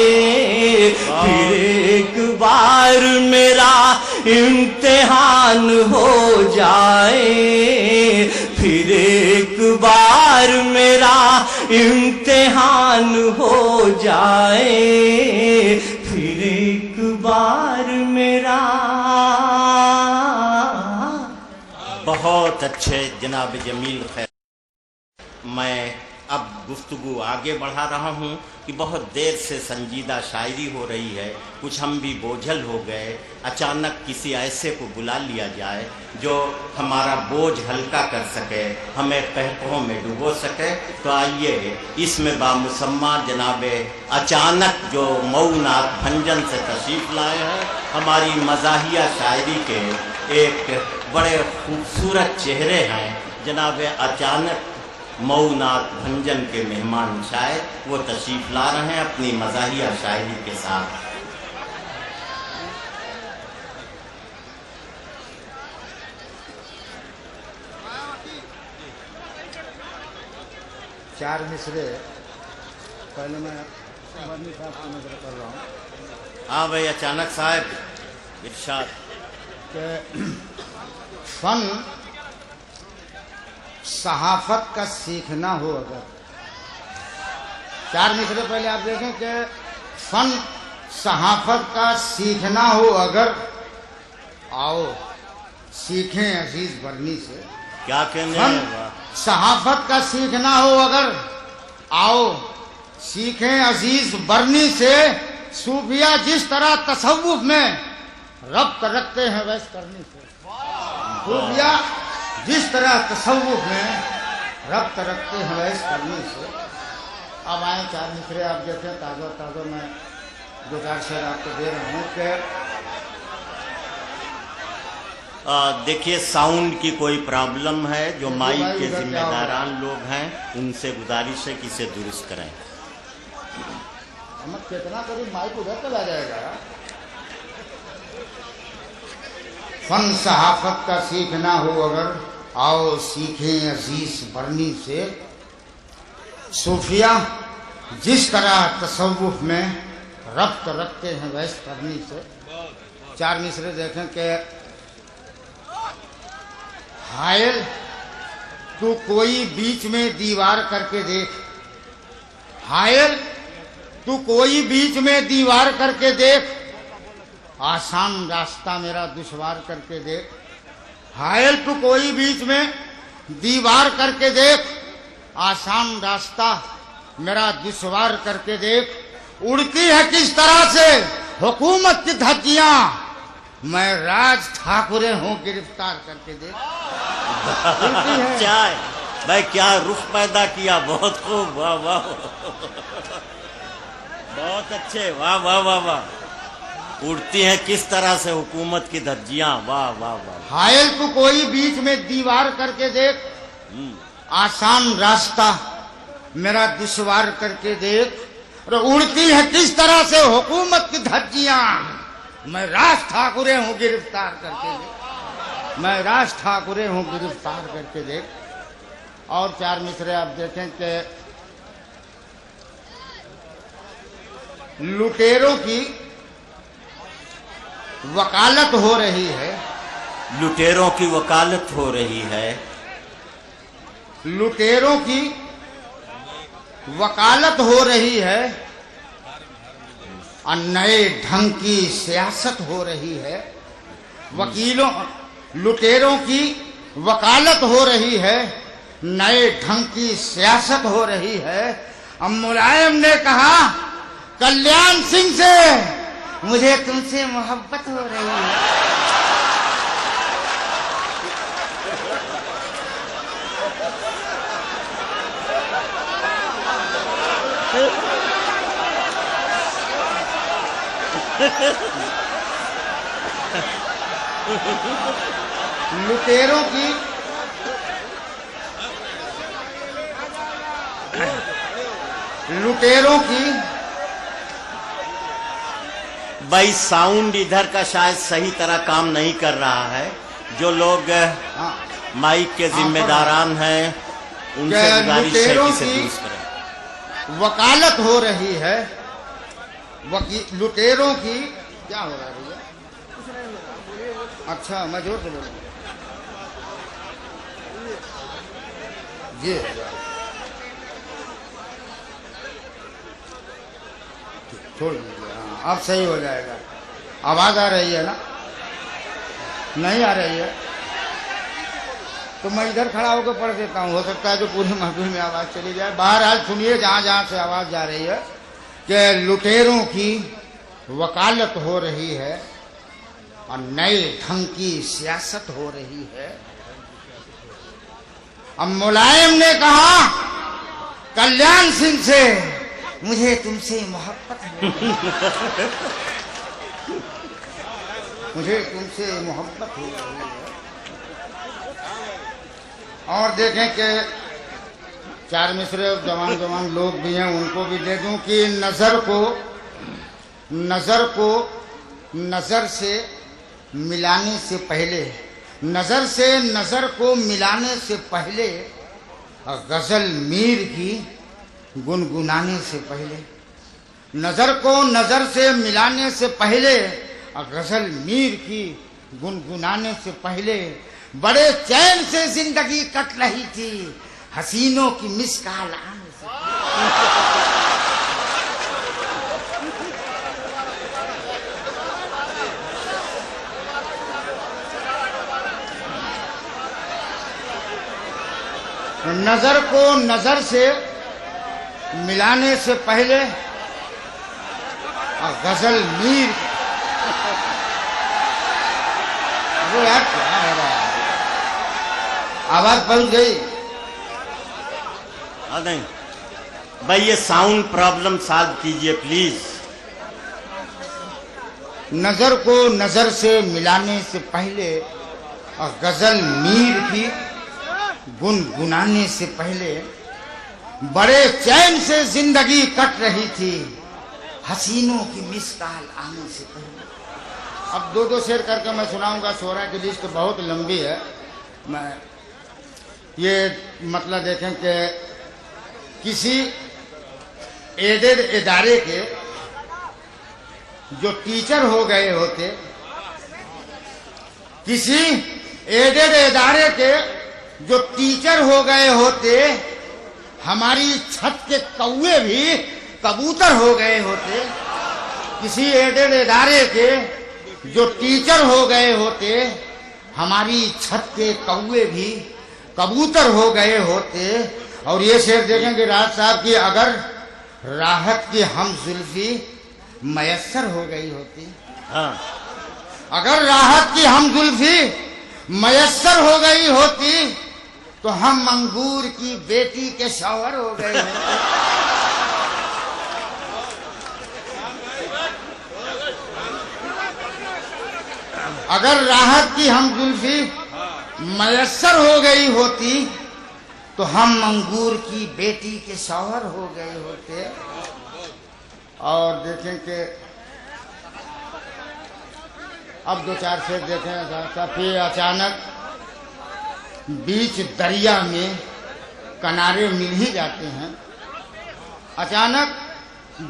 फिर एक बार मेरा इम्तिहान हो जाए, फिर एक बार मेरा इम्तिहान हो जाए, फिर एक बार मेरा। बहुत अच्छे जनाब जमील खैर। मैं अब गुफ्तगू आगे बढ़ा रहा हूँ कि बहुत देर से संजीदा शायरी हो रही है, कुछ हम भी बोझल हो गए। अचानक किसी ऐसे को बुला लिया जाए जो हमारा बोझ हल्का कर सके, हमें कहकों में डुबो सके। तो आइए इसमें बामुसम्मा जनाबे अचानक जो मऊनात भंजन से तशरीफ़ लाए हैं, हमारी मज़ाहिया शायरी के एक बड़े खूबसूरत चेहरे हैं जनाब अचानक मऊनात भंजन के मेहमान शायर, वो तशरीफ़ ला रहे हैं अपनी मज़ाहिया शायरी के साथ। चार मिसरे पहले मैं मरनी साहब की नजर कर रहा हूँ। हाँ भाई अचानक साहब इरशाद। कि फन सहाफत का सीखना हो अगर, चार मिसरे पहले आप देखें कि फन सहाफत का सीखना हो अगर, आओ सीखें अजीज बरनी से। क्या कहने फन हैं? सहाफत का सीखना हो अगर, आओ सीखें अजीज बरनी से। सूफिया जिस तरह तसव्वुफ में रब्त रखते हैं वैस करनी से, सूफिया जिस तरह तसव्वुफ में रब्त रखते हैं वैस करनी से। अब आए चार मिसरे आप देखें, ताज़ा ताज़ा मैं दो चार शेर आपको दे रहा हूँ कि देखिए साउंड की कोई प्रॉब्लम है, जो माइक के इधर क्या जिम्मेदारान लोग हैं उनसे गुजारिश है कि इसे दुरुस्त करें। हम कितना करीब माइक उधर चला जाएगा। फन सहाफत का सीखना हो अगर, आओ सीखें अजीज बरनी से। सूफिया जिस तरह तसव्वुफ में रब्त रखते हैं वैस करनी से। चार मिसरे देखें कि हायल तू कोई बीच में दीवार करके देख, हायल तू कोई बीच में दीवार करके देख, आसान रास्ता मेरा दुश्वार करके देख। हायल तू कोई बीच में दीवार करके देख, आसान रास्ता मेरा दुश्वार करके देख। उड़ती है किस तरह से हुकूमत की धज्जियां, मैं राज ठाकुरे हूं गिरफ्तार करके देख। क्या है भाई, क्या रुख पैदा किया, बहुत खूब, वाह वाह बहुत अच्छे, वाह वाह वाह वाह। उड़ती हैं किस तरह से हुकूमत की धज्जियां, वाह वाह वाह। हायल तू कोई बीच में दीवार करके देख, आसान रास्ता मेरा दुश्वार करके देख। और उड़ती है किस तरह से हुकूमत की धज्जियां, मैं राज ठाकुरे हूं गिरफ्तार करके देख, मैं राज ठाकुरे हूं गिरफ्तार करके देख। और चार मिसरे आप देखें कि लुटेरों की वकालत हो रही है, लुटेरों की वकालत हो रही है, लुटेरों की वकालत हो रही है, और नए ढंग की सियासत हो रही है। वकीलों लुटेरों की वकालत हो रही है, नए ढंग की सियासत हो रही है। अब मुलायम ने कहा कल्याण सिंह से, मुझे तुमसे मोहब्बत हो रही है। लुटेरों की भाई साउंड इधर का शायद सही तरह काम नहीं कर रहा है। जो लोग हाँ, माइक के जिम्मेदारान हैं उनसे क्या गुजारिश है लुटेरों कि इसे की दुरुस्त करें। वकालत हो रही है, लुटेरों की क्या हो रहा है भैया? अच्छा, मैं जोर से बोलूँ जी। छोड़ दीजिए, हाँ अब सही हो जाएगा। आवाज आ रही है ना? नहीं आ रही है तो मैं इधर खड़ा होकर पढ़ देता हूँ, हो सकता है जो पूरी महफिल में आवाज चली जाए। बहरहाल सुनिए, जहां जहां से आवाज जा रही है कि लुटेरों की वकालत हो रही है और नए ढंग की सियासत हो रही है। अब मुलायम ने कहा कल्याण सिंह से, मुझे तुमसे मोहब्बत है, मुझे तुमसे मोहब्बत हो रही है। और देखें कि चार मिसरे जवान जवान लोग भी हैं, उनको भी दे दूं कि नजर नजर से मिलाने से पहले, नजर को मिलाने से पहले, गजल मीर की गुनगुनाने से पहले, नजर को नजर से मिलाने से पहले, गजल मीर की गुनगुनाने से पहले, बड़े चैन से जिंदगी कट रही थी हसीनों की मिस कॉल आने से। नजर को नजर से मिलाने से पहले, गजल मीर, वो यार क्या हो रहा है? आवाज पहुंच गई? नहीं भाई, ये साउंड प्रॉब्लम सॉल्व कीजिए प्लीज। नजर को नजर से मिलाने से पहले और गजल मीर की गुनगुनाने से पहले, बड़े चैन से जिंदगी कट रही थी हसीनों की मिस कॉल आने से पहले। अब दो दो शेर करके मैं सुनाऊंगा, शोरा की लिस्ट बहुत लंबी है। मैं ये मतलब देखें कि किसी एडेड इदारे के जो टीचर हो गए होते, किसी एडेड इदारे के जो टीचर हो गए होते, हमारी छत के कौवे भी कबूतर हो गए होते। किसी एडेड इदारे के जो टीचर हो गए होते, हमारी छत के कौवे भी कबूतर हो गए होते। और ये शेर देखेंगे राज साहब की, अगर राहत की हम जुल्फी मयस्सर हो गई होती, हाँ, अगर राहत की हम जुल्फी मयस्सर हो गई होती तो हम अंगूर की बेटी के शौहर हो गए होते। अगर राहत की हम जुल्फी मयस्सर हो गई होती तो हम अंगूर की बेटी के शौहर हो गए होते। और देखें कि अब दो चार शेर देखें। फिर अचानक बीच दरिया में किनारे मिल ही जाते हैं, अचानक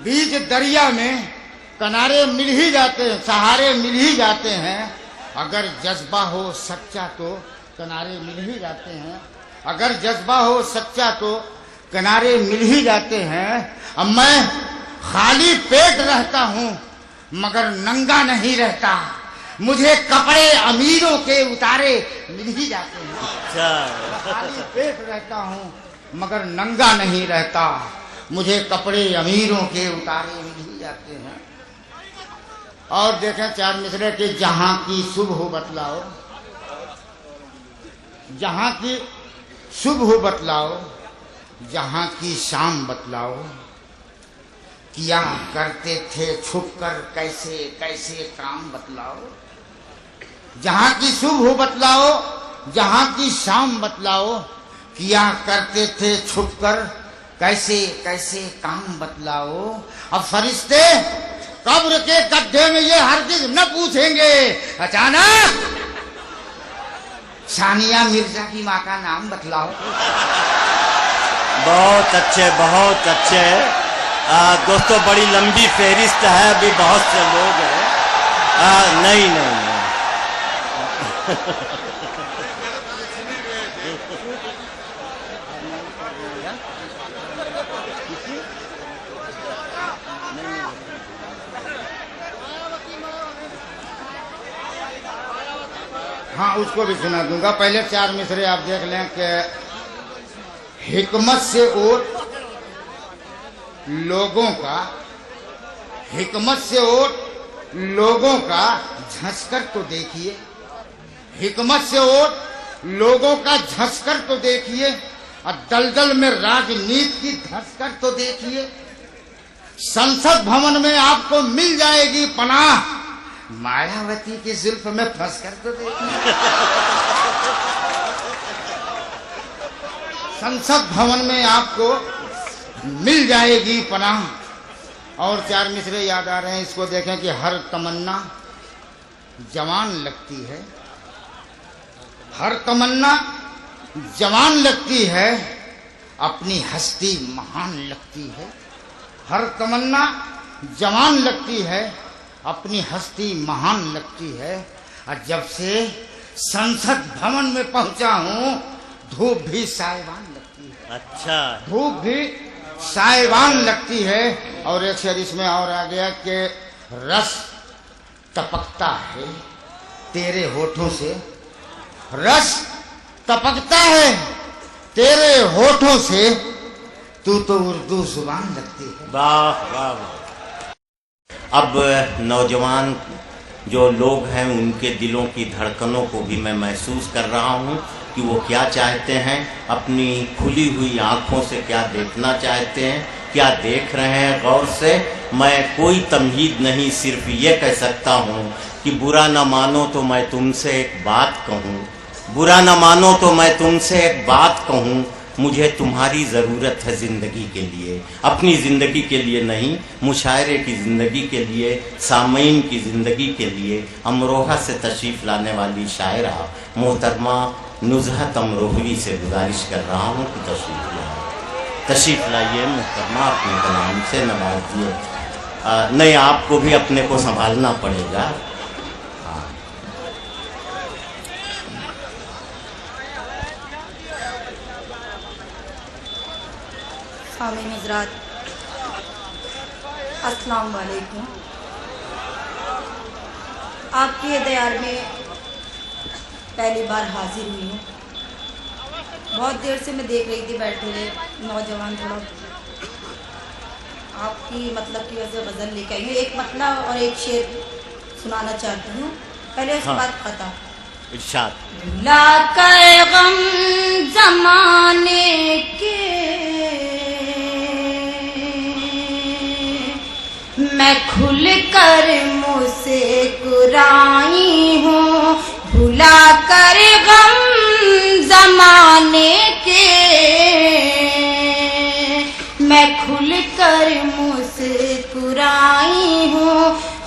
बीच दरिया में किनारे मिल ही जाते हैं, सहारे मिल ही जाते हैं। अगर जज्बा हो सच्चा तो किनारे मिल ही जाते हैं, अगर जज्बा हो सच्चा तो किनारे मिल ही जाते हैं। अब मैं खाली पेट रहता हूँ मगर नंगा नहीं रहता, मुझे कपड़े अमीरों के उतारे मिल ही जाते हैं। अच्छा, खाली पेट रहता हूँ मगर नंगा नहीं रहता, मुझे कपड़े अमीरों के उतारे मिल ही जाते हैं। और देखें चार मिसरे की, जहां की सुबह बतलाओ, जहां की सुबह बतलाओ, जहां की शाम बतलाओ, किया करते थे छुपकर कैसे कैसे काम बतलाओ। जहां की सुबह बतलाओ, जहां की शाम बतलाओ, किया करते थे छुपकर कैसे कैसे काम बतलाओ। अब फरिश्ते कब्र के गड्ढे में ये हरगिज न पूछेंगे। अचानक सानिया मिर्जा की माँ का नाम बतलाओ। बहुत अच्छे, बहुत अच्छे। दोस्तों बड़ी लंबी फेरिस्त है, अभी बहुत से लोग हैं। नहीं नहीं नहीं। हाँ, उसको भी सुना दूंगा। पहले 4 मिसरे आप देख लें कि हिकमत से ओट लोगों का, हिकमत से ओट लोगों का झंझकर तो देखिए, हिकमत से ओट लोगों का झंझकर तो देखिए, और दलदल में राजनीति की धंसकर तो देखिए। संसद भवन में आपको मिल जाएगी पनाह, मायावती की जुल्फ में फंसकर तो देखिए। संसद भवन में आपको मिल जाएगी पनाह। और 4 मिसरे याद आ रहे हैं, इसको देखें कि हर तमन्ना जवान लगती है, हर तमन्ना जवान लगती है, अपनी हस्ती महान लगती है। हर तमन्ना जवान लगती है, अपनी हस्ती महान लगती है। और जब से संसद भवन में पहुंचा हूं, धूप भी सायवान लगती है। अच्छा, धूप भी सायवान लगती है। और एक शेर इसमें और आ गया कि रस टपकता है तेरे होठों से, रस टपकता है तेरे होठों से, तू तो उर्दू जुबान लगती है। वाह वाह। अब नौजवान जो लोग हैं उनके दिलों की धड़कनों को भी मैं महसूस कर रहा हूं कि वो क्या चाहते हैं, अपनी खुली हुई आंखों से क्या देखना चाहते हैं, क्या देख रहे हैं गौर से। मैं कोई तमहीद नहीं, सिर्फ ये कह सकता हूं कि बुरा न मानो तो मैं तुमसे एक बात कहूं, बुरा न मानो तो मैं तुमसे एक बात कहूं, मुझे तुम्हारी ज़रूरत है ज़िंदगी के लिए, अपनी ज़िंदगी के लिए नहीं, मुशायरे की ज़िंदगी के लिए, सामईन की ज़िंदगी के लिए। अमरोहा से तशरीफ़ लाने वाली शायरा मोहतरमा नुज़हत अमरोहवी से गुजारिश कर रहा हूँ कि तशरीफ़ लाइए मोहतरमा, अपने कलाम से नवाजिए। नहीं, आपको भी अपने को संभालना पड़ेगा। सामीन हज़रात, अस्सलाम वालेकुम। आपकी दयार में पहली बार हाजिर हुई हूँ। बहुत देर से मैं देख रही थी बैठे हुए नौजवान, थोड़ा आपकी मतलब की वजह से गज़ल लेके आई हूँ। एक मतलब और एक शेर सुनाना चाहती हूँ। पहले उसके बाद खता इरशाद। ला कर गम ज़माने के मैं खुल कर मुझसे कुराई हूँ, भुला कर गम ज़माने के मैं खुल कर मुझसे कुराई हूँ।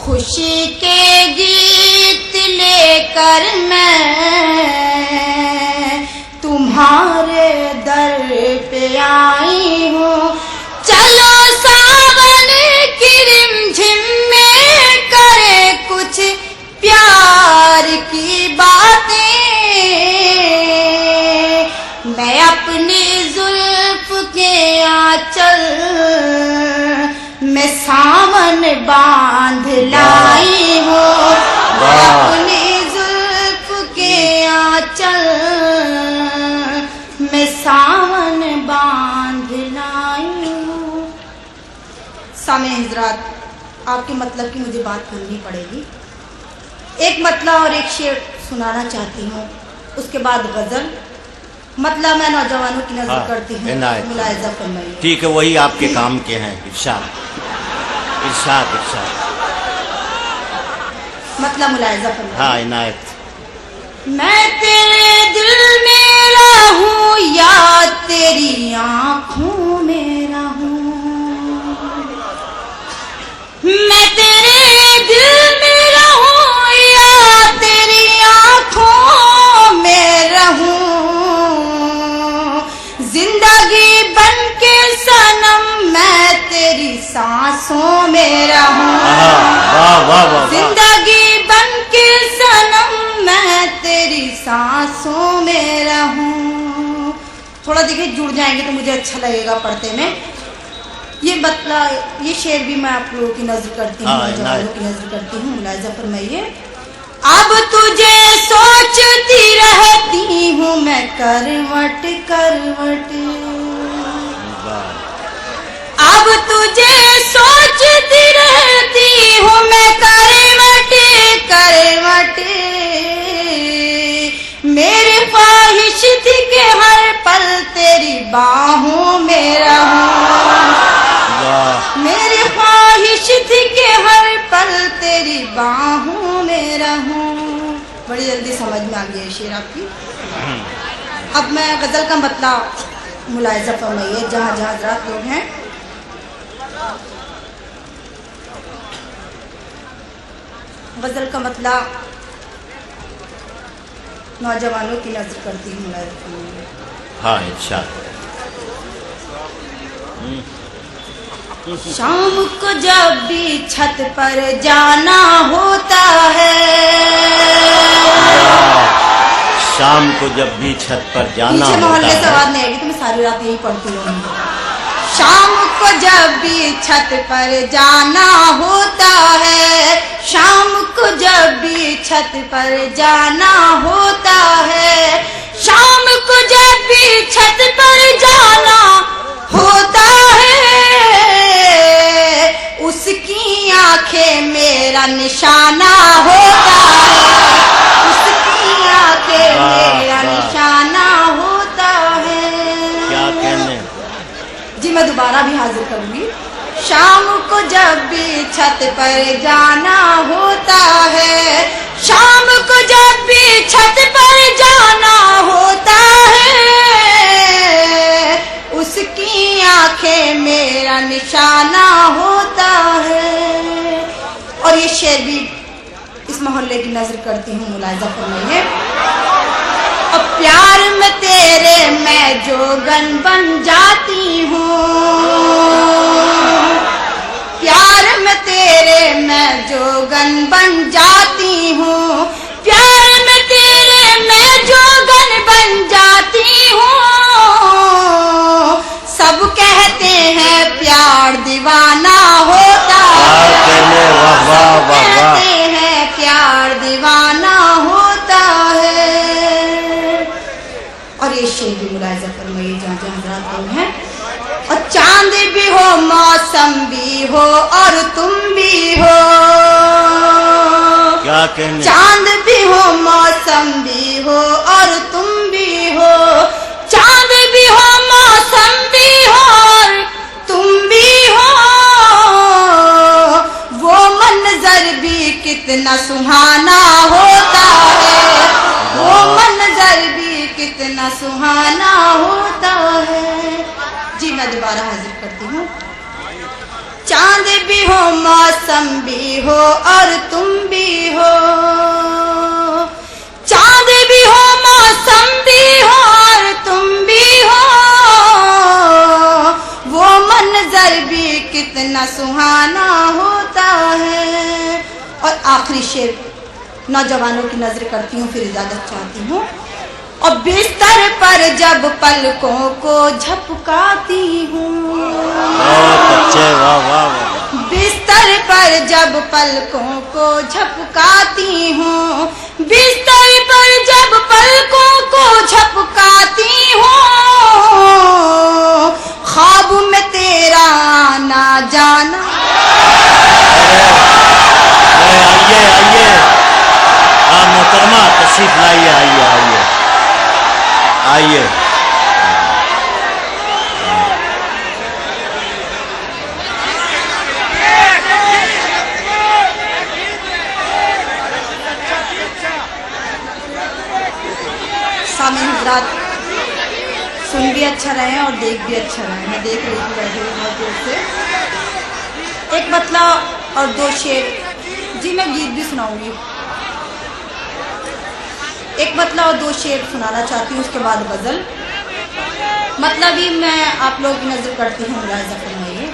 खुशी के गीत लेकर मैं तुम्हारे दर पे आई हूँ। चलो सावन की रिमझिम में करे कुछ प्यार की बातें, मैं अपनी जुल्फ के आंचल में सावन बांध लाई हूँ। मैं अपनी जुल्फ के आंचल में सावन बांध लाई हूँ। सामीन हज़रात, आपके मतलब की मुझे बात करनी पड़ेगी। एक मतलब और एक शेर सुनाना चाहती हूँ, उसके बाद गज़ल। मतलब मैं नौजवानों की नजर करती हूँ, मुलाहिज़ा फरमाइए। ठीक है, वही आपके काम के हैं। इरशाद इरशाद इरशाद। मतलब मुलाहिज़ा फरमाइए। हाँ, इनायत। मैं तेरे दिल में रहूं या तेरी आंखों में रहूं, मैं तेरे सांसों में रहूं, वाह वाह वाह। जिंदगी बन के सनम मैं तेरी सांसों में रहूं। थोड़ा देखिए जुड़ जाएंगे तो मुझे अच्छा लगेगा पढ़ते में। ये मतलब ये शेर भी मैं आप लोगों की नजर करती हूँ, नौजवानों की नजर करती हूँ, मुलाहिजा फरमाइए। अब तुझे सोचती रहती हूँ मैं करवट करवट, अब तुझे सोचती रहती हूँ मैं करवट करवट, मेरी ख्वाहिश थी कि हर पल तेरी बाहों में रहूं, मेरी ख्वाहिश थी कि हर पल तेरी बाहों में रहूं। बड़ी जल्दी समझ में आ गई है शेर आपकी। अब मैं गजल का मतलब मुलाहिजा फरमाइए जहाँ जहाँ हजरात लोग हैं। गजल का मतलब नौजवानों की नजर करती हूँ, मुलाहिजा फरमाइए। हाँ इरशाद। शाम को जब भी छत पर जाना होता है, शाम को जब भी छत पर जाना पीछे होता मोहल्ले से है, आवाज नहीं आएगी तो मैं सारी रात यही पढ़ती रहूंगी। शाम को जब भी छत पर जाना होता है, शाम को जब भी छत पर जाना होता है, शाम को जब भी छत पर जाना होता है, उसकी आंखें मेरा निशाना होता है, उसकी आंखें मेरा निशाना होता है। क्या कहने? जी मैं दोबारा भी हाजिर करूंगी। शाम को जब भी छत पर जाना होता है, शाम को जब भी छत पर जाना होता है, उसकी आंखें मेरा निशाना होता है। और ये शेर भी इस मोहल्ले की नजर करती हूँ, मुलाहिजा फरमाइए। अब प्यार में तेरे मैं जोगन बन जाती हूँ, प्यार में तेरे मैं जोगन बन जाती हूँ, प्यार में तेरे मैं जोगन बन जाती हूँ। सब कहते हैं प्यार दीवाना होता है, सब कहते हैं प्यार दीवाना होता है। और ये शेर भी मुलाहिजा फरमाइए जहाँ जहाँ हजरात लोग हैं। और चांद भी हो, मौसम भी हो, और तुम भी हो, क्या कहने? चांद भी हो, मौसम भी हो, और तुम भी हो, चांद भी हो, मौसम भी हो, और तुम भी हो, वो मंजर भी कितना सुहाना होता है, वो मंजर भी कितना सुहाना होता है। जी मैं दोबारा हाजिर करती हूँ। चांद भी हो, मौसम भी हो, और तुम भी हो, चांद भी हो, मौसम भी हो, और तुम भी हो, वो मंजर भी कितना सुहाना होता है। और आखिरी शेर नौजवानों की नजर करती हूँ, फिर इजाजत चाहती हूँ। और बिस्तर पर जब पलकों को झपकाती हूँ, वाह वाह वाह। बिस्तर पर जब पलकों को झपकाती हूँ, बिस्तर पर जब पलकों को झपकाती हूँ, ख्वाब में तेरा आना जाना। आइए आइए, मोहतरमा तशरीफ लाइए, आइए आइए आइए। सामने हजरात सुन भी अच्छा रहे और देख भी अच्छा रहे। मैं देख रही थी बैठे हुए बहुत देर से। एक मतलब और दो शेर। जी मैं गीत भी सुनाऊंगी। एक मतलब और दो शेर सुनाना चाहती हूँ, उसके बाद गजल। मतलब ही मैं आप लोग की नजर करती हूँ, मुलाहिजा फरमाइए।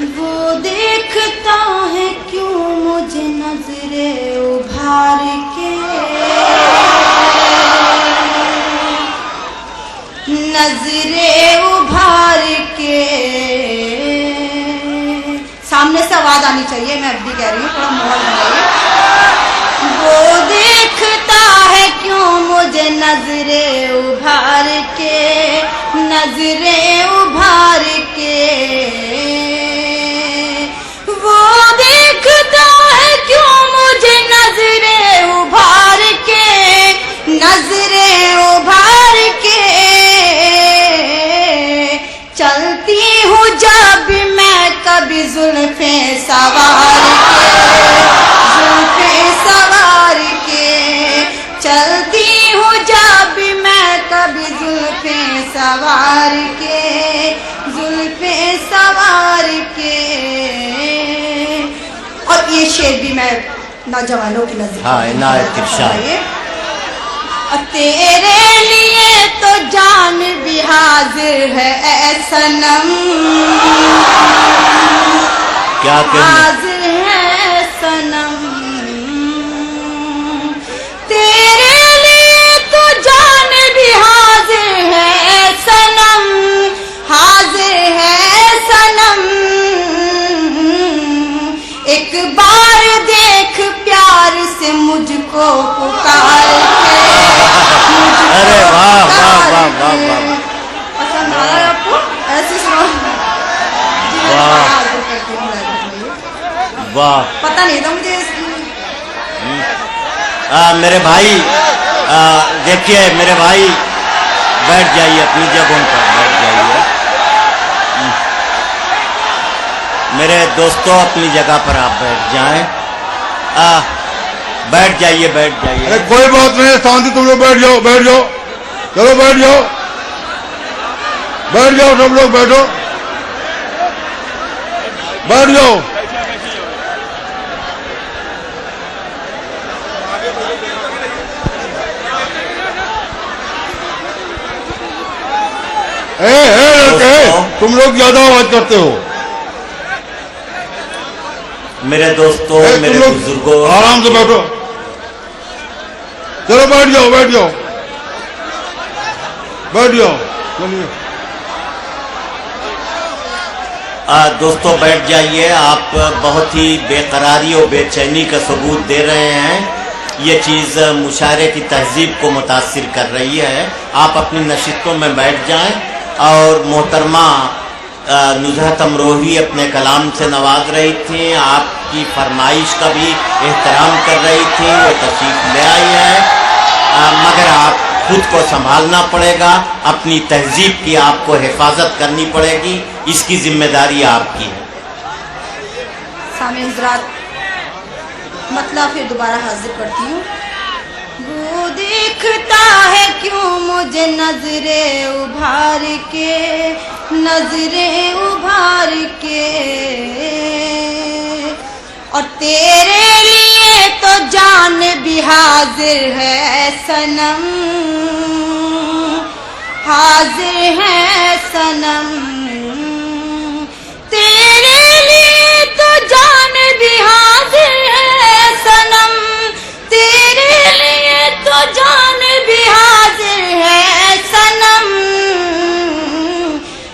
वो देखता है क्यों मुझे नजरे उभार के, नजरे उभार के। सामने से आवाज आनी चाहिए, मैं अभी कह रही हूँ, थोड़ा माहौल बनाइए। वो देखता है क्यों मुझे नजरे उभार के, नजरे उभार के। वो देखता है क्यों मुझे नजरे उभार के, नजरे उभार के। चलती हूँ जब मैं कभी जुल्फे सवार के, जुल्फे सवार के। चलती हूँ जब मैं कभी जुल्फे सवार के, जुल्फे सवार के। और ये शेर भी मैं नौजवानों की नजर हाँ, इनायत इरशाद। तेरे लिए तो जान भी हाजिर है ऐ सनम, क्या कहना? हाजिर है सनम। तेरे लिए तो जान भी हाजिर है सनम, हाजिर है सनम। एक बार देख प्यार से मुझको पुकार के, अरे वाह वाह वाह वाह वाह पसंद आ रहा है आपको? ऐसे सुनो। वाह वाह। पता नहीं था मुझे इसकी। मेरे भाई, देखिए मेरे भाई, बैठ जाइए अपनी जगहों पर, बैठ जाइए। मेरे दोस्तों अपनी जगह पर आप बैठ जाएं। बैठ जाइए, बैठ जाइए। अरे कोई बात नहीं, शांति, तुम लोग बैठ जाओ, बैठ जाओ, चलो बैठ जाओ, बैठ जाओ, सब लोग बैठो, बैठ जाओ। लड़के, तुम लोग ज्यादा आवाज करते हो। मेरे दोस्तों, मेरे बुजुर्गों, आराम से बैठो, चलो बैठ जाओ, बैठ जाओ, बैठ जाओ, चलिए। दोस्तों बैठ जाइए। आप बहुत ही बेकरारी और बेचैनी का सबूत दे रहे हैं। ये चीज़ मुशायरे की तहजीब को मुतासिर कर रही है। आप अपनी नशिस्तों में बैठ जाएं। और मोहतरमा नुज़हत अमरोही अपने कलाम से नवाज रही थी, आपकी फरमाइश का भी एहतराम कर रही थी, वो तशरीफ ले आई है। मगर आप खुद को संभालना पड़ेगा, अपनी तहजीब की आपको हिफाजत करनी पड़ेगी, इसकी जिम्मेदारी आपकी है। सामने हज़रात, मतलब फिर दोबारा हाजिर करती हूँ। वो देखता है क्यों मुझे नजरे उभार के, नजरे उभार के। और तेरे लिए तो जान भी हाजिर है सनम, हाजिर है सनम। तेरे लिए तो जान भी हाजिर है सनम, तेरे लिए तो जान भी हाजिर है सनम।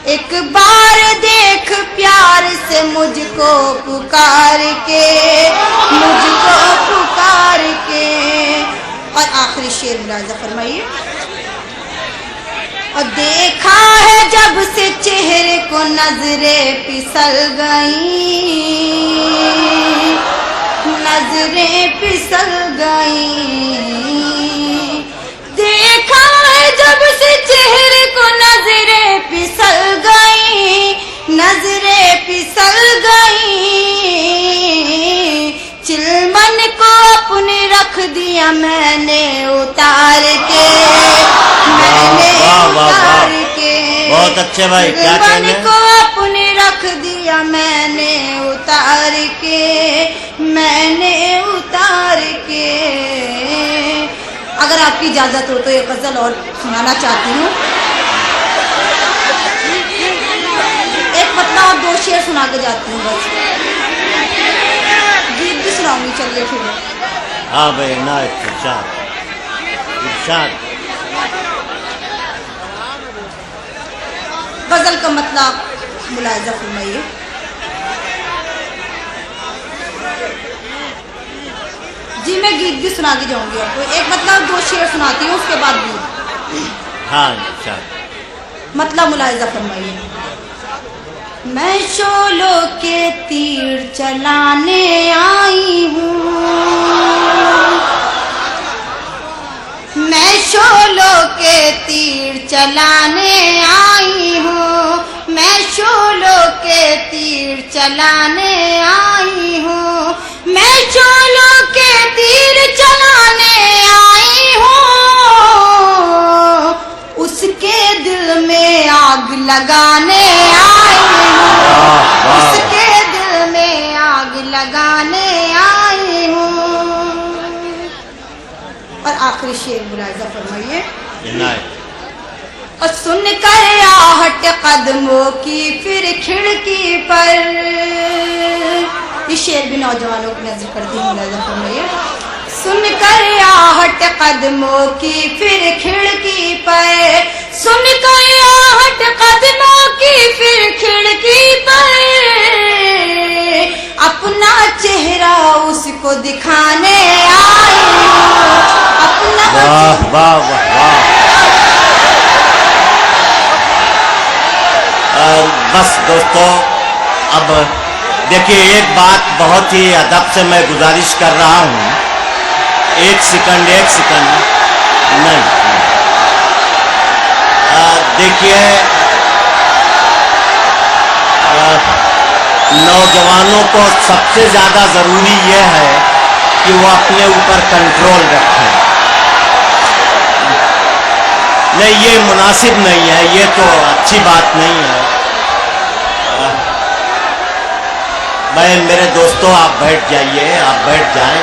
एक बार देख प्यार से मुझको पुकार के, मुझको पुकार के। और आखिरी शेर मुलाजा फरमाइए। और देखा है जब से चेहरे को नजरें फिसल गई, नजरें फिसल गई। देखा है जब से चेहरे को नजरें फिसल गई, नजरें फिसल गई। चिलमन को अपने रख दिया मैंने उतार के, मैंने उतार के। बहुत अच्छे भाई, क्या कहने को अपने रख दिया मैंने उतार के, मैंने उतार के। अगर आपकी इजाजत हो तो ये गजल और सुनाना चाहती हूँ। एक मतलब आप 2 शेर सुना के जाती हूँ बस, गीत भी सुनाऊंगी। चलिए फिर हाँ भाई ना इरशाद इरशाद। गजल का मतलब मुलाहिजा फरमाइए। जी मैं गीत भी सुना के जाऊंगी आपको, एक मतलब 2 शेर सुनाती हूँ, उसके बाद गीत। हाँ इरशाद। मतलब मुलाहिजा फरमाइए। मैं शोलों के तीर चलाने आई हूँ, मैं शोलों के तीर चलाने आई हूँ, मैं शोलों के तीर चलाने आई हूँ, मैं शोलों के तीर चलाने आई हूँ, उसके दिल में आग लगाने आई हूँ, उसके दिल में आग लगाने आई हूँ। और आखिरी शेर मुलाहिजा फरमाइए। और सुन कर आहट कदमों की फिर खिड़की पर, ये शेर भी नौजवानों की नजर करती है, मुलाहिजा फरमाइए। सुन कर आहट कदमों की फिर खिड़की पर, सुन कर आहट कदमों की फिर खिड़की पर, अपना चेहरा उसको दिखाने आई हूँ, अपना। वाह वाह वाह वाह। बस दोस्तों, अब देखिए एक बात बहुत ही अदब से मैं गुजारिश कर रहा हूँ, एक सेकंड नहीं, देखिए नौजवानों को सबसे ज़्यादा ज़रूरी ये है कि वो अपने ऊपर कंट्रोल रखें। नहीं ये मुनासिब नहीं है, ये तो अच्छी बात नहीं है। भाई मेरे दोस्तों आप बैठ जाइए, आप बैठ जाएं।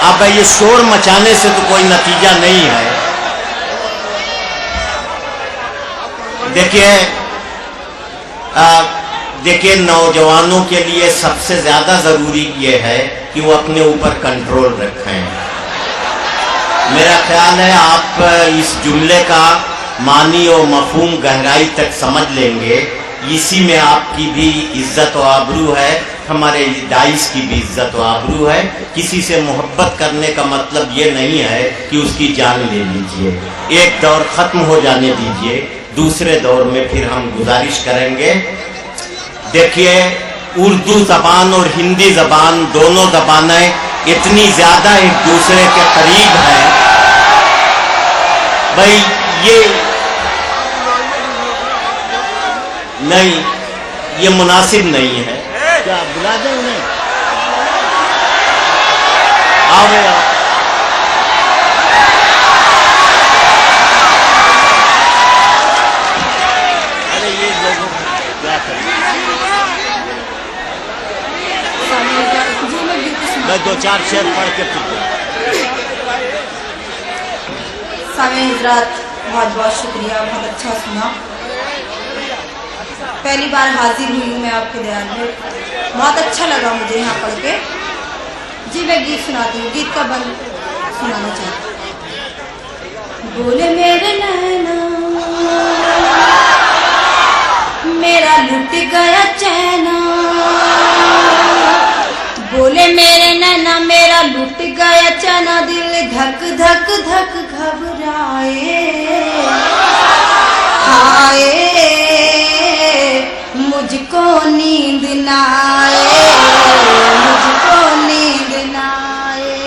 अब ये शोर मचाने से तो कोई नतीजा नहीं है। देखिए नौजवानों के लिए सबसे ज्यादा जरूरी ये है कि वो अपने ऊपर कंट्रोल रखें। मेरा ख्याल है आप इस जुमले का मानी और मफहूम गहराई तक समझ लेंगे। इसी में आपकी भी इज्जत और आबरू है, हमारे दाइश की भी इज्जत और आबरू है। किसी से मोहब्बत करने का मतलब ये नहीं है कि उसकी जान ले लीजिए। एक दौर खत्म हो जाने दीजिए, दूसरे दौर में फिर हम गुजारिश करेंगे। देखिए उर्दू जबान और हिंदी जबान दोनों जबानें इतनी ज्यादा एक दूसरे के करीब हैं, भाई ये नहीं, ये मुनासिब नहीं है। क्या बुला दें उन्हें? आओ भैया। अरे ये लोगों क्या करें? मैं 2-4 शेर पढ़ के सामईन हज़रात बहुत बहुत शुक्रिया, बहुत अच्छा सुना। पहली बार हाजिर हुई हूँ मैं आपके दयाल में, बहुत अच्छा लगा मुझे यहाँ पढ़ के। जी मैं गीत सुनाती हूँ, गीत का बंद सुनाना चाहती हूँ। बोले मेरे नैना मेरा लुट गया चैना, बोले मेरे नैना मेरा लुट गया चैना, दिल धक धक धक घबराए, हाय मुझको नींद ना आए, मुझको नींद ना आए।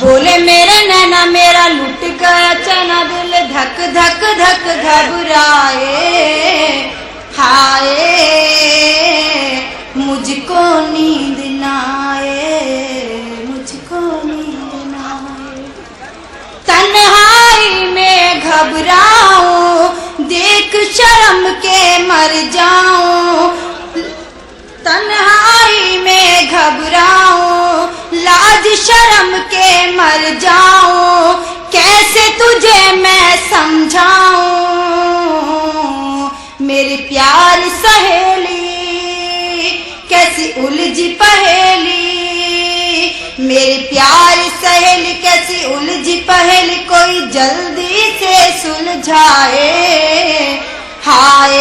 बोले मेरे नैना मेरा लुट गया चैना, दिल धक धक धक घबराए, हाय मुझको नींद ना आए, मुझको नींद ना आए। तन्हाई में घबराऊं, देख शर्म के मर जाऊं, तन्हाई में घबराऊं, लाज शर्म के मर जाऊं, कैसे तुझे मैं समझाऊं, मेरे प्यार सहेली कैसी उलझी पहेली, मेरी प्यारी सहेली कैसी उलझी पहेली, कोई जल्दी से सुलझाए। हाय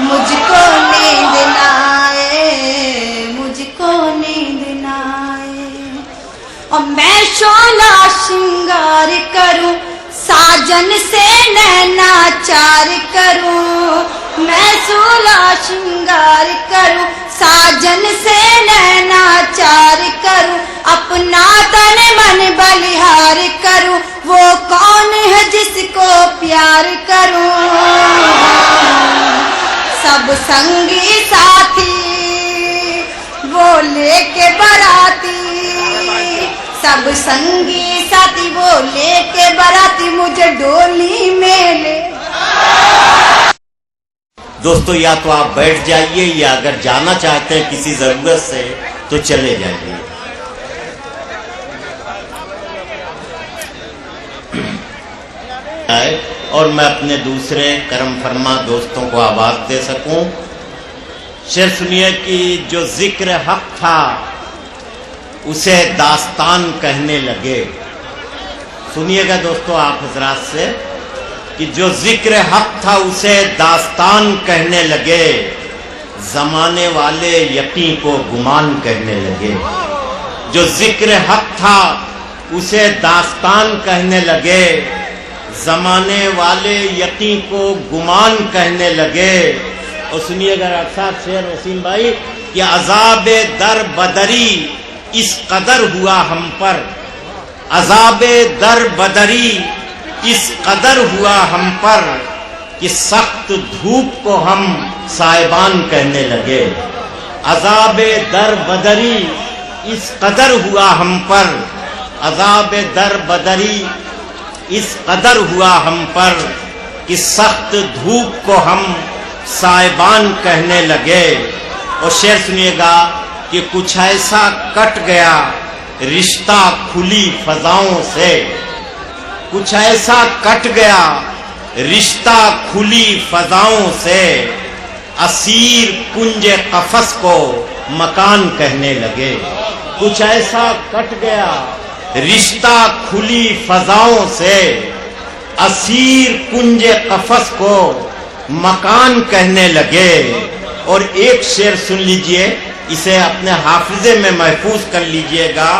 मुझको नींद न आए, मुझको नींद न आए। और मैं शोला श्रृंगार करूं, साजन से नैनाचार करूं, मैं शोला श्रृंगार करूं, साजन से नैनाचार करूं, अपना तन मन बलिहार करूं, वो कौन है जिसको प्यार करूं। सब संगी साथी वो लेके बराती, सब संगी साथी वो लेके बराती, मुझे डोली में ले। दोस्तों, या तो आप बैठ जाइए या अगर जाना चाहते हैं किसी जरूरत से तो चले जाइए। और मैं अपने दूसरे करम फरमा दोस्तों को आवाज दे सकूं। शेर सुनिए कि जो जिक्र हक था उसे दास्तान कहने लगे। सुनिएगा दोस्तों आप हजरात से कि जो जिक्र हक था उसे दास्तान कहने लगे, जमाने वाले यकीन को गुमान कहने लगे। जो जिक्र हक था उसे दास्तान कहने लगे, जमाने वाले यकीन को गुमान कहने लगे। और सुनिएगा साहब शेर वसीम भाई कि अजाबे दर बदरी इस कदर हुआ हम पर, अजाबे दर बदरी इस कदर हुआ हम पर कि सख्त धूप को हम साहिबान कहने लगे। अजाबे दर बदरी इस कदर हुआ हम पर, अजाबे दर बदरी इस कदर हुआ हम पर कि सख्त धूप को हम साहिबान कहने लगे। और शेर सुनिएगा कि कुछ ऐसा कट गया रिश्ता खुली फजाओं से, कुछ ऐसा कट गया रिश्ता खुली फजाओं से, असीर कुंज कफस को मकान कहने लगे। कुछ ऐसा कट गया रिश्ता खुली फजाओं से, असीर कुंज कफस को मकान कहने लगे। और एक शेर सुन लीजिए, इसे अपने हाफिजे में महफूज कर लीजिएगा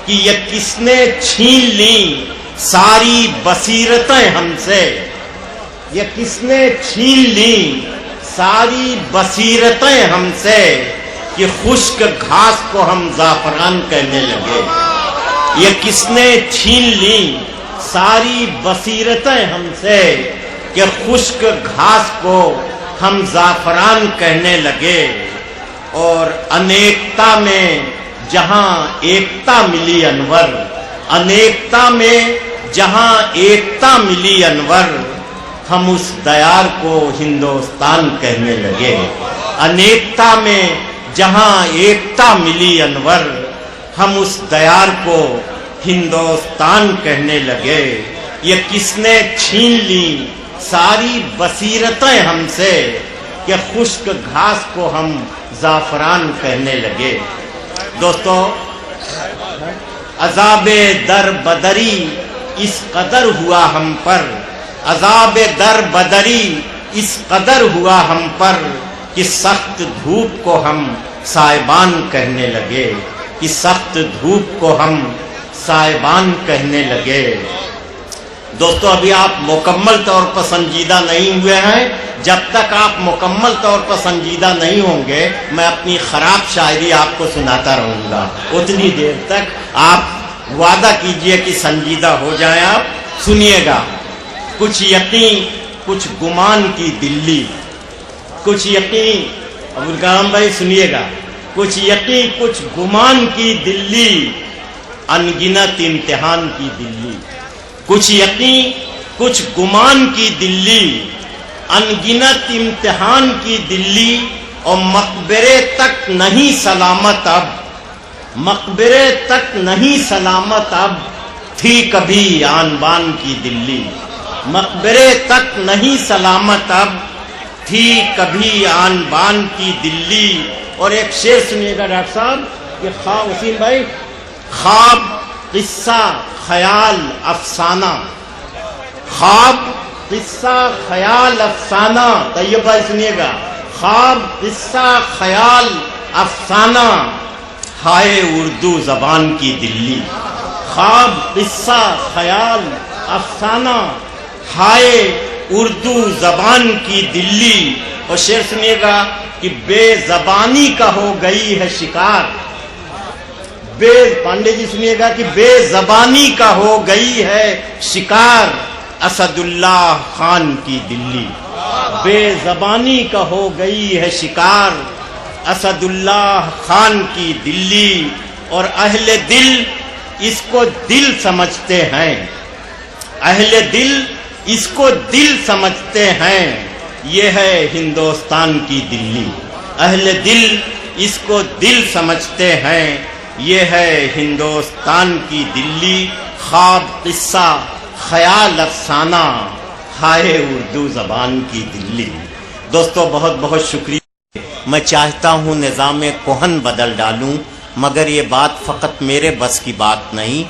कि ये किसने छीन ली सारी बसीरतें हमसे, ये किसने छीन ली सारी बसीरतें हमसे कि खुश्क घास को हम जाफरान कहने लगे। ये किसने छीन ली सारी बसीरतें हमसे कि खुश्क घास को हम जाफरान कहने लगे। और अनेकता में जहां एकता मिली अनवर, अनेकता में जहां एकता मिली अनवर, हम उस दयार को हिंदुस्तान कहने लगे। अनेकता में जहां एकता मिली अनवर, हम उस दयार को हिंदुस्तान कहने लगे। ये किसने छीन ली सारी बसीरतें हमसे कि खुश्क घास को हम जाफरान कहने लगे। दोस्तों, अजाबे दर बदरी इस कदर हुआ हम पर, अजाबे दर बदरी इस कदर हुआ हम पर कि सख्त धूप को हम साहिबान कहने लगे, कि सख्त धूप को हम साहिबान कहने लगे। दोस्तों, अभी आप मुकम्मल तौर पर संजीदा नहीं हुए हैं। जब तक आप मुकम्मल तौर पर संजीदा नहीं होंगे, मैं अपनी खराब शायरी आपको सुनाता रहूंगा। उतनी देर तक आप वादा कीजिए कि संजीदा हो जाए। आप सुनिएगा, कुछ यकीन कुछ गुमान की दिल्ली, कुछ यकीन, अबुल कलाम भाई सुनिएगा, कुछ यकीन कुछ गुमान की दिल्ली, अनगिनत इम्तिहान की दिल्ली। कुछ यकीन कुछ गुमान की दिल्ली, अनगिनत इम्तिहान की दिल्ली। और मकबरे तक नहीं सलामत अब, मकबरे तक नहीं सलामत अब, थी कभी आन बान की दिल्ली। मकबरे तक नहीं सलामत अब, تھی کبھی آن بان کی دلی. اور ایک شعر سنیے گا ڈاکٹر صاحب، یہ خواب وسیم بھائی، خواب قصہ خیال افسانہ، خواب قصہ خیال افسانہ. طیب بھائی سنیے گا، خواب قصہ خیال افسانہ، ہائے اردو زبان کی دلی. خواب قصہ خیال افسانہ، ہائے اردو زبان کی دلی. اور شعر سنیے گا کہ بے زبانی کا ہو گئی ہے شکار. پانڈے جی سنیے گا کہ بے زبانی کا ہو گئی ہے شکار، اسد اللہ خان کی دلی. بے زبانی کا ہو گئی ہے شکار، اسد اللہ خان کی دلی. اور اہل دل اس کو دل سمجھتے ہیں، اہل دل اس کو دل سمجھتے ہیں، یہ ہے ہندوستان کی دلی. اہل دل اس کو دل سمجھتے ہیں، یہ ہے ہندوستان کی دلی. خواب قصہ خیال افسانہ، ہائے اردو زبان کی دلی. دوستو بہت بہت شکریہ. میں چاہتا ہوں نظام کہن بدل ڈالوں، مگر یہ بات فقط میرے بس کی بات نہیں.